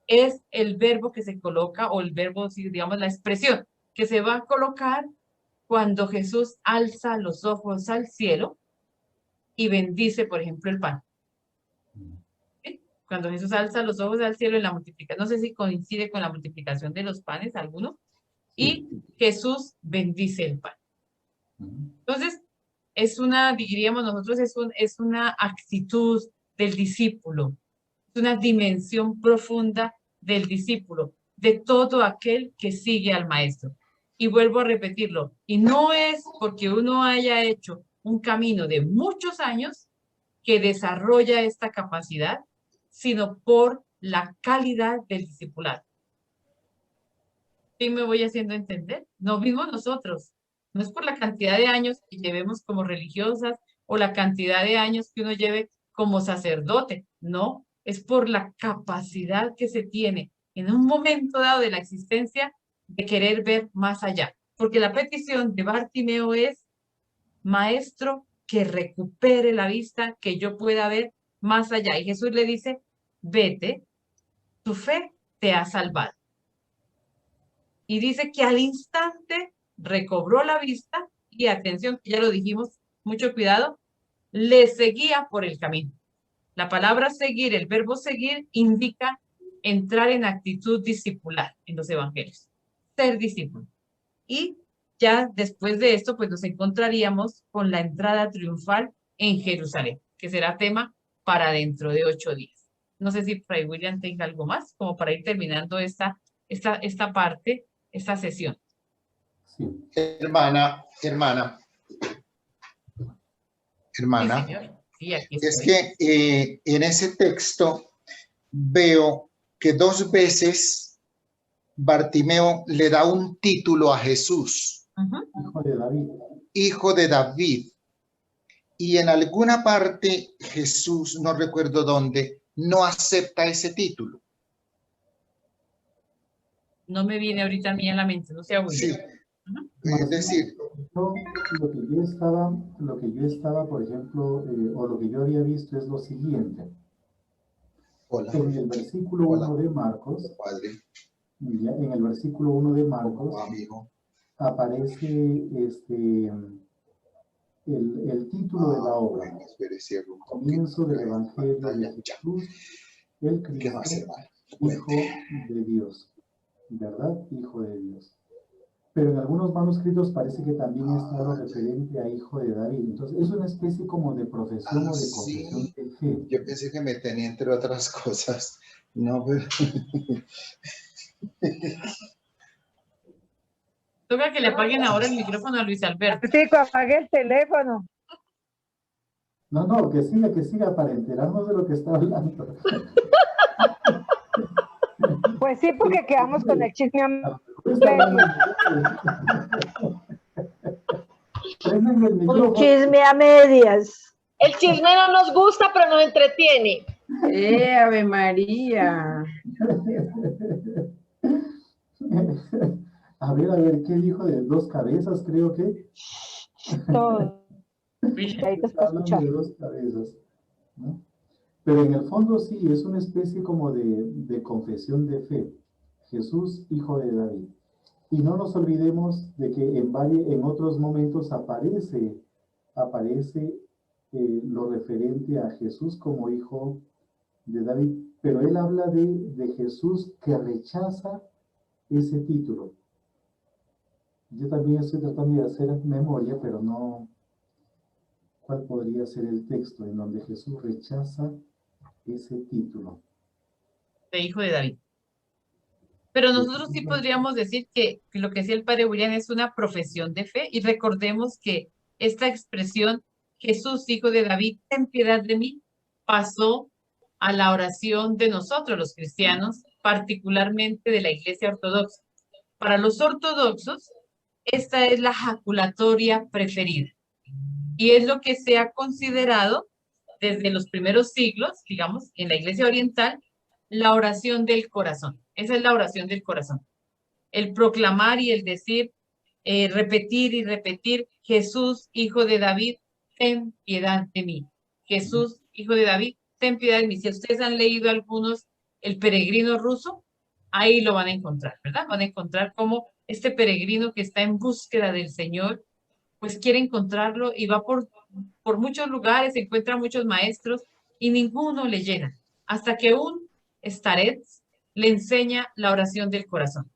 es el verbo que se coloca, o el verbo, digamos, la expresión que se va a colocar cuando Jesús alza los ojos al cielo y bendice, por ejemplo, el pan. ¿Sí? Cuando Jesús alza los ojos al cielo en la multiplicación, no sé si coincide con la multiplicación de los panes algunos, y Jesús bendice el pan. Entonces, es una, diríamos nosotros, es una actitud del discípulo, es una dimensión profunda del discípulo, de todo aquel que sigue al maestro. Y vuelvo a repetirlo, y no es porque uno haya hecho un camino de muchos años que desarrolla esta capacidad, sino por la calidad del discipulado. ¿Sí me voy haciendo entender? No mismo nosotros. No es por la cantidad de años que llevemos como religiosas o la cantidad de años que uno lleve como sacerdote. No, es por la capacidad que se tiene en un momento dado de la existencia de querer ver más allá. Porque la petición de Bartimeo es: Maestro, que recupere la vista, que yo pueda ver más allá. Y Jesús le dice: vete, tu fe te ha salvado. Y dice que al instante recobró la vista y atención, ya lo dijimos, mucho cuidado, le seguía por el camino. La palabra seguir, el verbo seguir, indica entrar en actitud discipular en los evangelios, ser discípulo. Y ya después de esto, pues nos encontraríamos con la entrada triunfal en Jerusalén, que será tema para dentro de 8 días. No sé si Fray William tenga algo más, como para ir terminando esta parte, esta sesión. Sí. Hermana, Sí, señor. Sí, aquí es estoy. que en ese texto veo que 2 veces Bartimeo le da un título a Jesús, Hijo de David. hijo de David. Y en alguna parte Jesús, no recuerdo dónde, no acepta ese título. No me viene ahorita a mí a la mente, no sea Sí, William. es decir, Lo que yo estaba, por ejemplo, o lo que yo había visto es lo siguiente. hola, En el versículo Hola. 1 de Marcos, padre, en el versículo 1 de Marcos, amigo. aparece el título de la obra, Espere, cierro un comienzo del poquito. Evangelio de Ya. Jesús, el ¿Qué más, Cristo, hermano? Hijo de Dios, ¿verdad? Hijo de Dios. Pero en algunos manuscritos parece que también está lo referente a hijo de David. Entonces, es una especie como de profesión o de confesión Sí. de fe. Yo pensé que me tenía entre otras cosas. No, pero... Toca que le apaguen ahora el micrófono a Luis Alberto. Chico, apague el teléfono. No, que siga para enterarnos de lo que está hablando. Pues sí, porque quedamos con el chisme a medio. Prendan el Un micrófono. chisme a medias. El chisme no nos gusta, pero nos entretiene. Ave María. A ver, ¿qué dijo de 2 cabezas? Creo que. Todo. Está hablando de 2 cabezas, ¿no? Pero en el fondo sí, es una especie como de confesión de fe. Jesús, hijo de David. Y no nos olvidemos de que en otros momentos aparece lo referente a Jesús como hijo de David. Pero él habla de Jesús que rechaza ese título. Yo también estoy tratando de hacer memoria, pero no. ¿Cuál podría ser el texto en donde Jesús rechaza ese título? De hijo de David. Pero nosotros sí podríamos decir que lo que decía el padre William es una profesión de fe, y recordemos que esta expresión, Jesús, hijo de David, ten piedad de mí, pasó a la oración de nosotros los cristianos, particularmente de la Iglesia Ortodoxa. Para los ortodoxos, esta es la jaculatoria preferida, y es lo que se ha considerado desde los primeros siglos, digamos, en la Iglesia Oriental, la oración del corazón. Esa es la oración del corazón. El proclamar y el decir, repetir y repetir, Jesús, hijo de David, ten piedad de mí. Jesús, hijo de David, ten piedad de mí. Si ustedes han leído algunos, El peregrino ruso, ahí lo van a encontrar, ¿verdad? Van a encontrar cómo este peregrino que está en búsqueda del Señor, pues quiere encontrarlo y va por muchos lugares, encuentra muchos maestros y ninguno le llena, hasta que un starets le enseña la oración del corazón.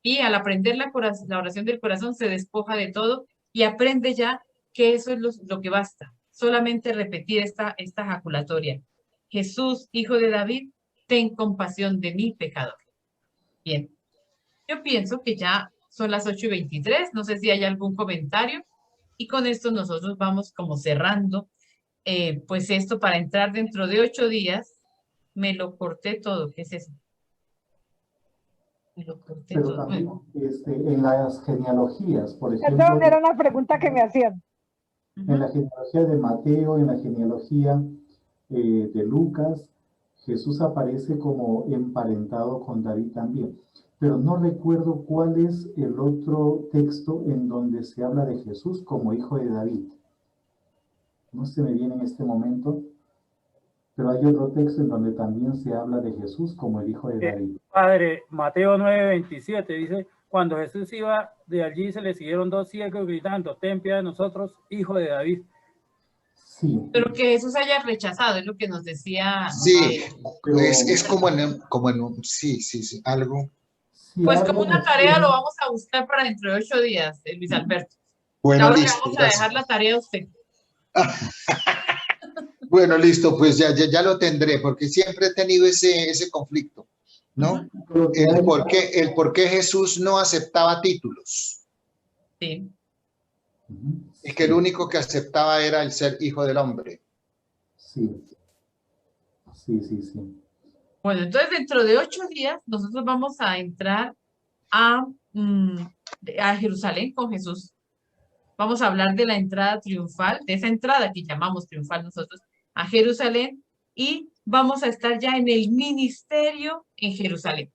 Y al aprender la oración del corazón se despoja de todo y aprende ya que eso es lo que basta, solamente repetir esta jaculatoria. Jesús, hijo de David, ten compasión de mí, pecador. Bien, yo pienso que ya son las 8:23, no sé si hay algún comentario, y con esto nosotros vamos como cerrando, pues esto para entrar dentro de 8 días. Me lo corté todo, ¿qué es eso? Me lo corté Pero todo. también Bueno. en las genealogías, por ejemplo, Perdón, era una pregunta que me hacían. en la genealogía de Mateo, en la genealogía de Lucas, Jesús aparece como emparentado con David también. Pero no recuerdo cuál es el otro texto en donde se habla de Jesús como hijo de David. No se me viene en este momento, pero hay otro texto en donde también se habla de Jesús como el hijo de David. Padre, Mateo 9:27 dice, Cuando Jesús iba de allí, se le siguieron 2 ciegos gritando, ten piedad de nosotros, hijo de David. Sí. Pero que Jesús haya rechazado, es lo que nos decía. Sí, es como sí, algo. Sí, Pues algo como una nos tarea tiene- lo vamos a buscar para dentro de 8 días, Luis Alberto. Bueno, Ahora le listo, vamos a gracias. dejar la tarea a usted. Bueno, listo, pues ya lo tendré, porque siempre he tenido ese conflicto, ¿no? El por qué Jesús no aceptaba títulos. Sí. Y que el único que aceptaba era el ser hijo del hombre. Sí. Bueno, entonces dentro de 8 días nosotros vamos a entrar a Jerusalén con Jesús. Vamos a hablar de la entrada triunfal, de esa entrada que llamamos triunfal nosotros a Jerusalén, y vamos a estar ya en el ministerio en Jerusalén.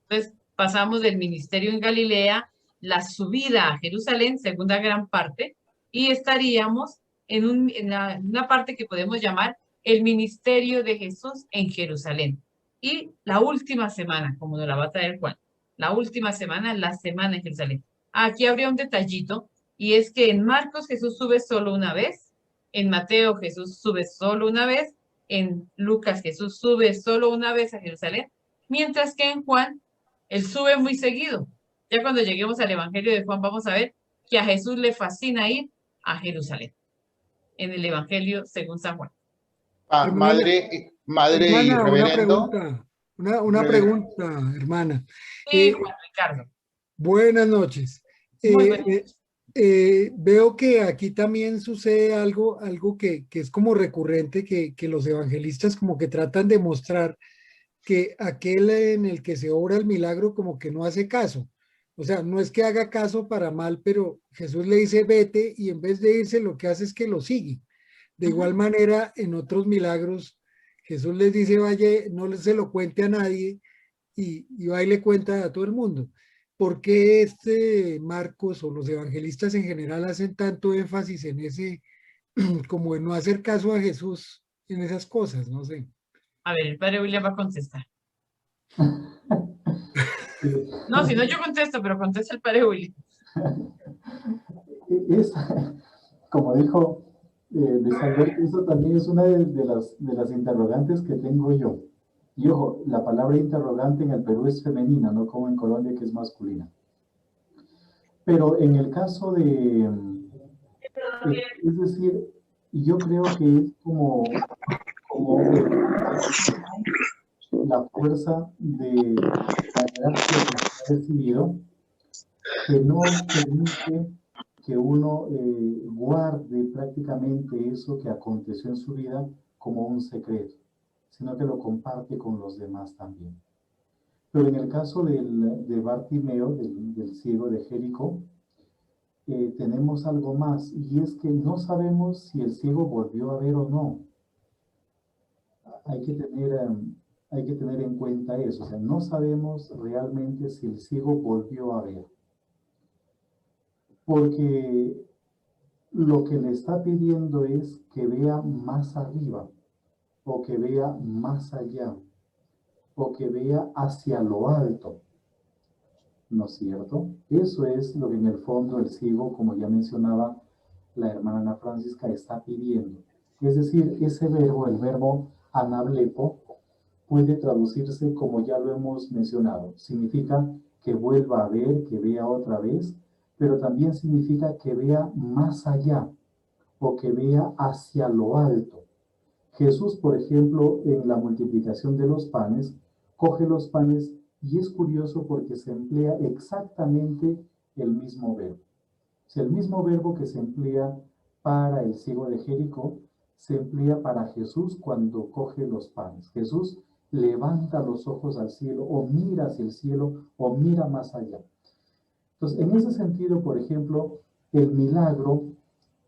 Entonces pasamos del ministerio en Galilea, la subida a Jerusalén, segunda gran parte, y estaríamos en una parte que podemos llamar el ministerio de Jesús en Jerusalén. Y la última semana, como nos la va a traer Juan, la última semana, la semana en Jerusalén. Aquí habría un detallito, y es que en Marcos Jesús sube solo una vez, en Mateo Jesús sube solo una vez, en Lucas Jesús sube solo una vez a Jerusalén, mientras que en Juan él sube muy seguido. Ya cuando lleguemos al Evangelio de Juan vamos a ver que a Jesús le fascina ir a Jerusalén, en el Evangelio según San Juan. Madre y Hermana, reverendo. una pregunta, hermana. Sí, Juan Ricardo. Buenas noches. Muy buenas noches. Veo que aquí también sucede algo que es como recurrente, que los evangelistas como que tratan de mostrar que aquel en el que se obra el milagro como que no hace caso. O sea, no es que haga caso para mal, pero Jesús le dice vete y en vez de irse lo que hace es que lo sigue. De igual manera, en otros milagros, Jesús les dice vaya, no se lo cuente a nadie y va y le cuenta a todo el mundo. ¿Por qué Marcos o los evangelistas en general hacen tanto énfasis en ese, como en no hacer caso a Jesús en esas cosas? No sé. A ver, el padre William va a contestar. No, si no yo contesto, pero contesta el padre William. Como dijo Luis Alberto, eso también es una de las interrogantes que tengo yo. Y ojo, la palabra interrogante en el Perú es femenina, no como en Colombia que es masculina. Pero en el caso es decir, yo creo que es como la fuerza de la gracia que ha recibido, que no permite que uno guarde prácticamente eso que aconteció en su vida como un secreto, sino que lo comparte con los demás también. Pero en el caso de Bartimeo, del ciego de Jericó, tenemos algo más, y es que no sabemos si el ciego volvió a ver o no. Hay que tener en cuenta eso, o sea, no sabemos realmente si el ciego volvió a ver. Porque lo que le está pidiendo es que vea más arriba, o que vea más allá, o que vea hacia lo alto, ¿no es cierto? Eso es lo que en el fondo el ciego, como ya mencionaba la hermana Ana Francisca, está pidiendo. Es decir, ese verbo, el verbo anablepo, puede traducirse como ya lo hemos mencionado. Significa que vuelva a ver, que vea otra vez, pero también significa que vea más allá o que vea hacia lo alto. Jesús, por ejemplo, en la multiplicación de los panes, coge los panes y es curioso porque se emplea exactamente el mismo verbo. O sea, el mismo verbo que se emplea para el ciego de Jericó, se emplea para Jesús cuando coge los panes. Jesús levanta los ojos al cielo o mira hacia el cielo o mira más allá. Entonces, en ese sentido, por ejemplo, el milagro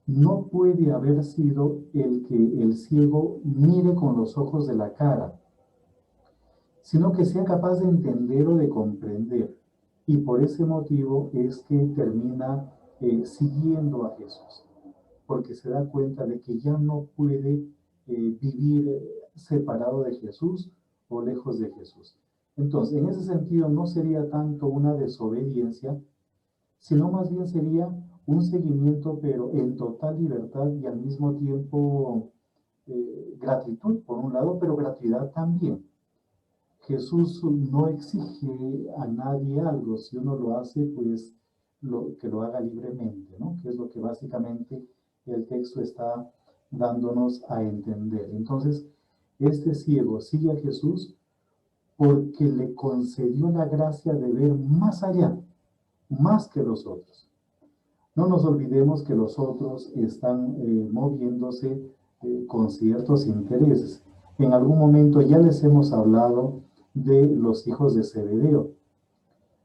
no puede haber sido el que el ciego mire con los ojos de la cara, sino que sea capaz de entender o de comprender. Y por ese motivo es que termina siguiendo a Jesús, porque se da cuenta de que ya no puede vivir separado de Jesús o lejos de Jesús. Entonces, en ese sentido, no sería tanto una desobediencia, sino más bien sería un seguimiento, pero en total libertad y al mismo tiempo gratitud, por un lado, pero gratuidad también. Jesús no exige a nadie algo, si uno lo hace, pues que lo haga libremente, ¿no? Que es lo que básicamente el texto está dándonos a entender. Entonces, este ciego sigue a Jesús porque le concedió la gracia de ver más allá, más que los otros. No nos olvidemos que los otros están moviéndose con ciertos intereses. En algún momento ya les hemos hablado de los hijos de Zebedeo.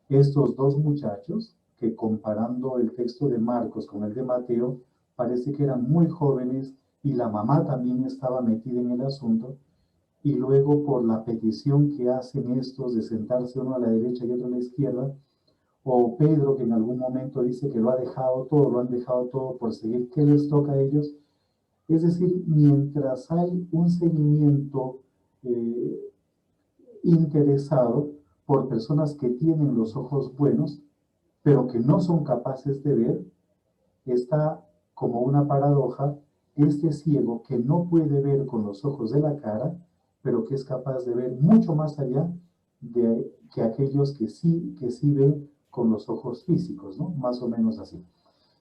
Estos dos muchachos, que comparando el texto de Marcos con el de Mateo, parece que eran muy jóvenes y la mamá también estaba metida en el asunto, y luego por la petición que hacen estos de sentarse uno a la derecha y otro a la izquierda, o Pedro, que en algún momento dice que lo han dejado todo por seguir, ¿qué les toca a ellos? Es decir, mientras hay un seguimiento interesado por personas que tienen los ojos buenos, pero que no son capaces de ver, está como una paradoja este ciego que no puede ver con los ojos de la cara, pero que es capaz de ver mucho más allá que aquellos que sí ven con los ojos físicos, ¿no? Más o menos así.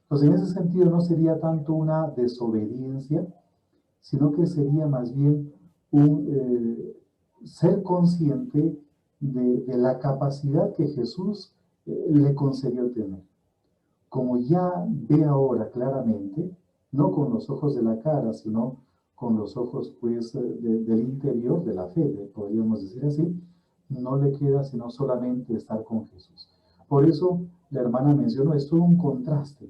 Entonces, en ese sentido no sería tanto una desobediencia, sino que sería más bien un ser consciente de la capacidad que Jesús le concedió tener. Como ya ve ahora claramente, no con los ojos de la cara, sino con los ojos pues del interior, de la fe, podríamos decir así, no le queda sino solamente estar con Jesús. Por eso la hermana mencionó, es todo un contraste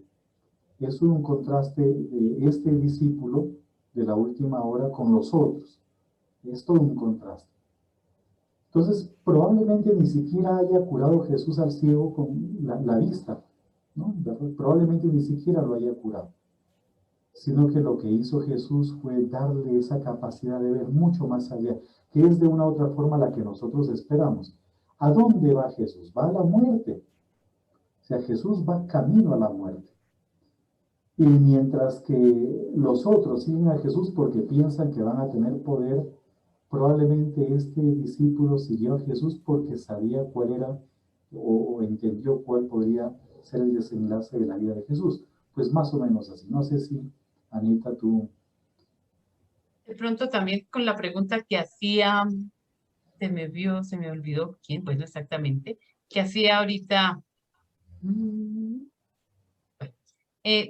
de este discípulo de la última hora con los otros. Es todo un contraste. Entonces, probablemente ni siquiera haya curado Jesús al ciego con la vista, ¿no? Probablemente ni siquiera lo haya curado, sino que lo que hizo Jesús fue darle esa capacidad de ver mucho más allá, que es de una u otra forma la que nosotros esperamos. ¿A dónde va Jesús? Va a la muerte. O sea, Jesús va camino a la muerte. Y mientras que los otros siguen a Jesús porque piensan que van a tener poder, probablemente este discípulo siguió a Jesús porque sabía cuál era o entendió cuál podría ser el desenlace de la vida de Jesús. Pues más o menos así. No sé si, Anita, tú... De pronto también con la pregunta que hacía, se me olvidó quién, bueno, exactamente, que hacía ahorita,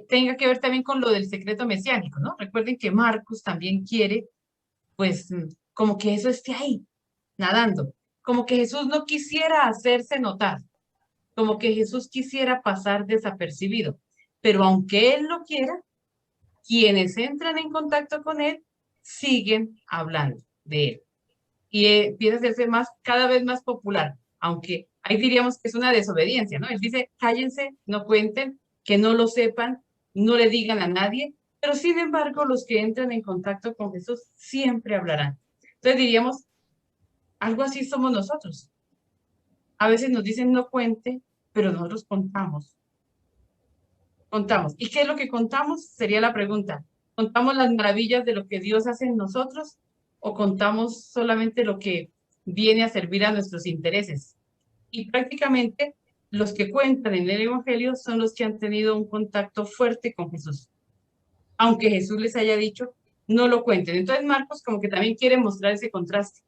tenga que ver también con lo del secreto mesiánico, ¿no? Recuerden que Marcos también quiere, pues, como que eso esté ahí, nadando, como que Jesús no quisiera hacerse notar, como que Jesús quisiera pasar desapercibido, pero aunque él lo quiera, quienes entran en contacto con él siguen hablando de él. Y empieza a hacerse cada vez más popular, aunque ahí diríamos que es una desobediencia, ¿no? Él dice, cállense, no cuenten, que no lo sepan, no le digan a nadie, pero sin embargo los que entran en contacto con Jesús siempre hablarán. Entonces diríamos, algo así somos nosotros. A veces nos dicen no cuente, pero nosotros contamos. Contamos. ¿Y qué es lo que contamos? Sería la pregunta. ¿Contamos las maravillas de lo que Dios hace en nosotros o contamos solamente lo que viene a servir a nuestros intereses? Y prácticamente los que cuentan en el Evangelio son los que han tenido un contacto fuerte con Jesús. Aunque Jesús les haya dicho, no lo cuenten. Entonces Marcos como que también quiere mostrar ese contraste.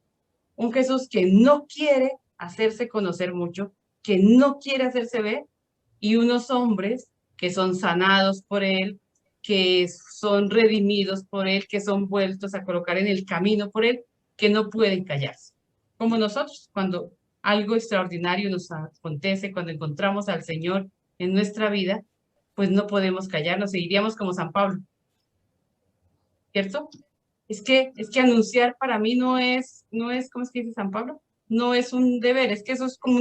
Un Jesús que no quiere hacerse conocer mucho, que no quiere hacerse ver, y unos hombres que son sanados por él, que son redimidos por él, que son vueltos a colocar en el camino por él, que no pueden callarse. Como nosotros, cuando algo extraordinario nos acontece, cuando encontramos al Señor en nuestra vida, pues no podemos callarnos, seguiríamos como San Pablo. ¿Cierto? Es que anunciar para mí no es, ¿cómo es que dice San Pablo? No es un deber, es que eso es como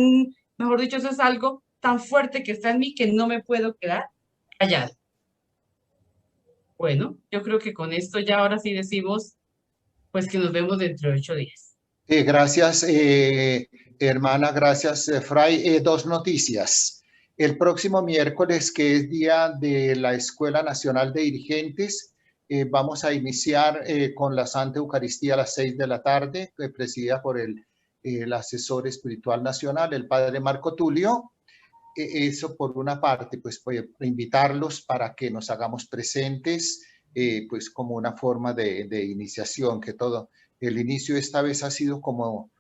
mejor dicho, eso es algo tan fuerte que está en mí que no me puedo quedar callado. Bueno, yo creo que con esto ya ahora sí decimos, pues que nos vemos dentro de 8 días. Gracias, hermana, gracias, Fray. Dos noticias. El próximo miércoles, que es día de la Escuela Nacional de Dirigentes, vamos a iniciar con la Santa Eucaristía a las 6 de la tarde, presidida por el asesor espiritual nacional, el padre Marco Tulio. Eso por una parte, pues invitarlos para que nos hagamos presentes, pues como una forma de iniciación, que todo el inicio esta vez ha sido como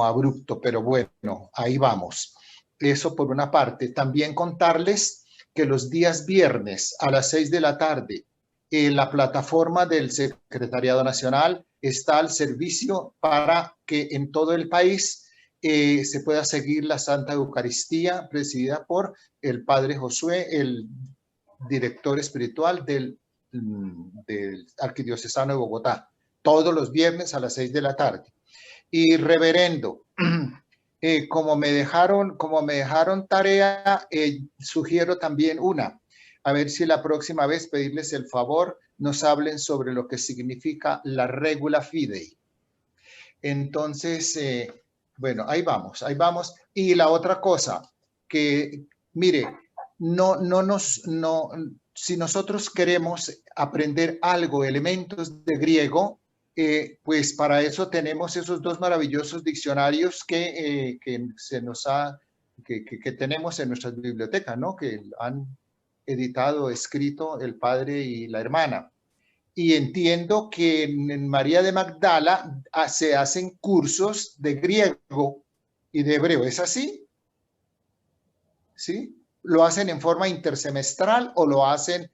abrupto, pero bueno, ahí vamos. Eso por una parte. También contarles que los días viernes a las 6 de la tarde, la plataforma del Secretariado Nacional está al servicio para que en todo el país se pueda seguir la Santa Eucaristía, presidida por el Padre Josué, el director espiritual del Arquidiocesano de Bogotá, todos los viernes a las 6 de la tarde. Y reverendo, como me dejaron tarea, sugiero también a ver si la próxima vez pedirles el favor, nos hablen sobre lo que significa la regula fidei. Entonces, bueno, ahí vamos. Y la otra cosa, que mire, si nosotros queremos aprender algo, elementos de griego, pues para eso tenemos esos dos maravillosos diccionarios que tenemos en nuestras bibliotecas, ¿no? Que han editado, escrito el padre y la hermana. Y entiendo que en María de Magdala se hacen cursos de griego y de hebreo. ¿Es así? ¿Sí? ¿Lo hacen en forma intersemestral o lo hacen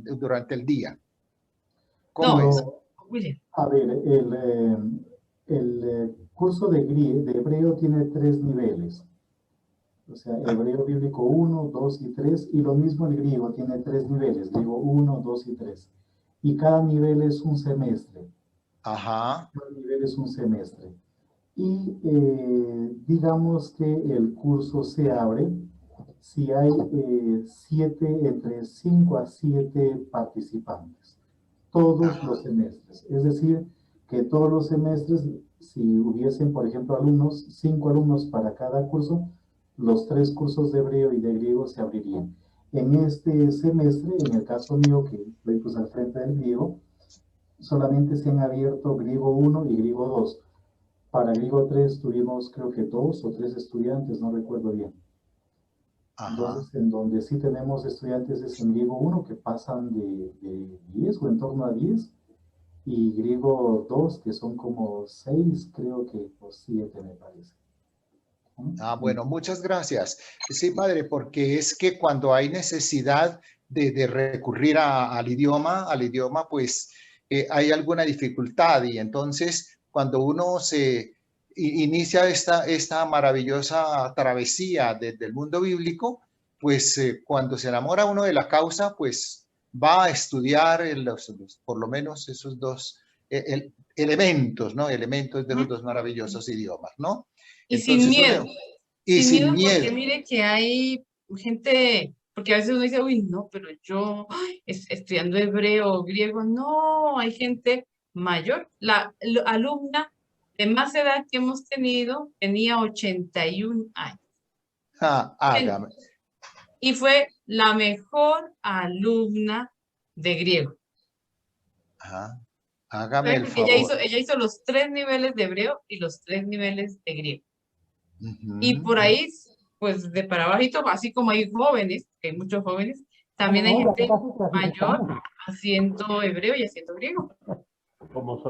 durante el día? ¿Cómo es? A ver, el curso de hebreo tiene 3 niveles. O sea, hebreo bíblico 1, 2 y 3. Y lo mismo el griego tiene 3 niveles. Griego 1, 2 y 3. Y cada nivel es un semestre. Ajá. Cada nivel es un semestre. Y digamos que el curso se abre si hay entre 5 a 7 participantes. Todos los semestres. Es decir, que todos los semestres, si hubiesen, por ejemplo, 5 alumnos para cada curso, los 3 cursos de hebreo y de griego se abrirían. En este semestre, en el caso mío, que estoy pues al frente del griego, solamente se han abierto griego 1 y griego 2. Para griego 3 tuvimos creo que 2 o 3 estudiantes, no recuerdo bien. Ajá. Entonces, en donde sí tenemos estudiantes es en griego 1 que pasan de 10 o en torno a 10, y griego 2 que son como 6, creo que o 7 me parece. Bueno, muchas gracias. Sí, padre, porque es que cuando hay necesidad de recurrir al idioma, pues hay alguna dificultad, y entonces cuando uno se inicia esta maravillosa travesía del mundo bíblico, pues cuando se enamora uno de la causa, pues va a estudiar por lo menos esos dos elementos, ¿no? Elementos de los dos maravillosos idiomas, ¿no? Y entonces, sin miedo. Sin miedo. Porque mire que hay gente, porque a veces uno dice, uy, no, pero yo estudiando hebreo o griego, no, hay gente mayor. La alumna de más edad que hemos tenido tenía 81 años. Hágame. Y fue la mejor alumna de griego. Ajá. Hágame el favor. Ella hizo los 3 niveles de hebreo y los 3 niveles de griego. Y por ahí, pues de para abajito, así como hay jóvenes, hay muchos jóvenes, también hay gente mayor haciendo hebreo y haciendo griego.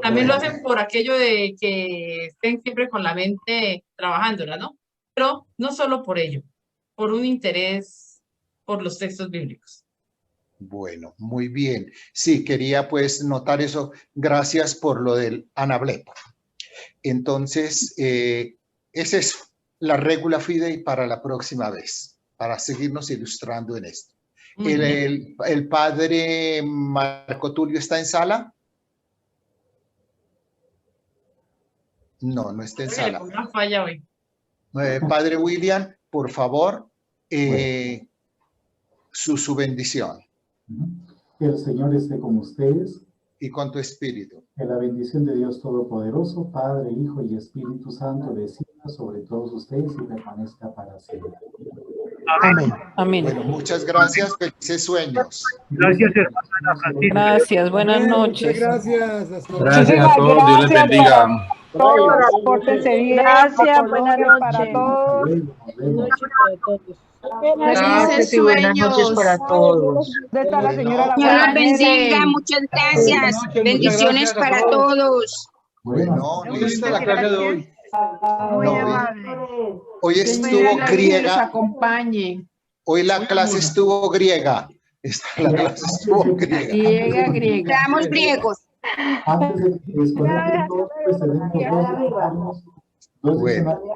También lo hacen por aquello de que estén siempre con la mente trabajándola, ¿no? Pero no solo por ello, por un interés por los textos bíblicos. Bueno, muy bien. Sí, quería pues notar eso. Gracias por lo del anablepo. Entonces, es eso, la regula fidei para la próxima vez, para seguirnos ilustrando en esto. ¿El padre Marco Tulio está en sala? No, no está en sala. Una falla hoy. Padre William, por favor, su bendición. El Señor esté con ustedes. Y con tu espíritu. Que la bendición de Dios Todopoderoso, Padre, Hijo y Espíritu Santo, descienda sobre todos ustedes y permanezca para siempre. Amén. Amén. Bueno, muchas gracias. Felices sueños. Gracias, hermana Francisca. Gracias, buenas Bien, noches. muchas gracias. Hasta luego. Gracias a todos, Dios les bendiga. Todos, pórtense bien. Gracias, buenas para noches. todos. Felices sueños para todos. ¿Dónde está la señora? Dios los bendiga, muchas gracias. Bendiciones para todos. Bueno, Muy linda la clase de hoy. Muy No. amable. Hoy Dios estuvo les griega. acompañe. Hoy la clase estuvo griega. La clase estuvo griega. Griega. Seamos griegos. Antes de que desconecten todos, pues tenemos dos escenarios.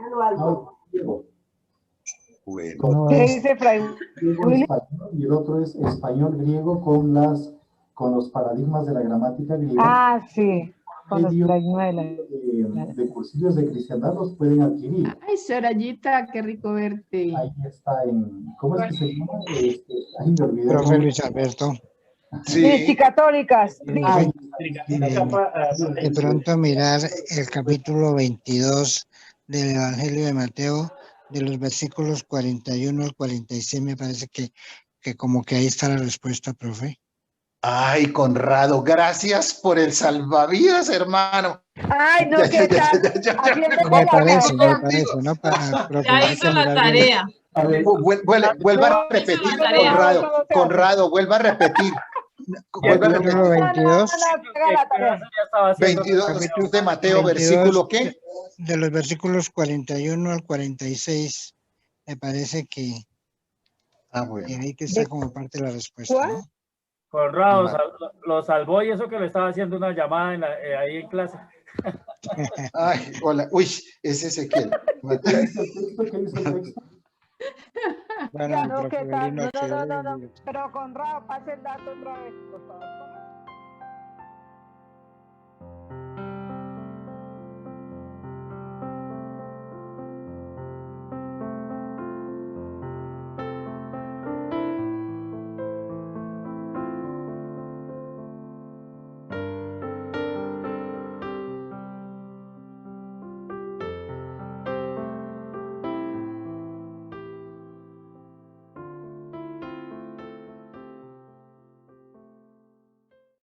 Bueno. Uno ¿Qué es dice Fray griego Willy? español y el otro es español griego con los paradigmas de la gramática griega. Ah, sí. Con los Medio paradigmas de la... de cursillos de cristiandad los pueden adquirir. Ay, Sorayita, qué rico verte. Ahí está en, ¿cómo es que se llama? Ay, me olvidé. Profe Luis Alberto, Sí, católicas. Ay, de pronto mirar el capítulo 22 del Evangelio de Mateo, de los versículos 41 al 46, me parece que como que ahí está la respuesta, profe. Ay, Conrado, gracias por el salvavidas, hermano. Ay, no, ¿qué tal? Me parece, ¿no? Para Ya hizo la tarea. Vuelva a repetir, Conrado, vuelva a repetir. Capítulo 22. 22 de Mateo, 22, versículo ¿qué? De los versículos 41 al 46, me parece que ahí que está como parte de la respuesta, ¿no? Conrado, lo salvó y eso que le estaba haciendo una llamada ahí en clase. Ay, hola, uy, es Ezequiel. Bueno, Ya no, profe ¿qué tal? Belino, No, pero Conrado, pase el dato otra vez, por favor.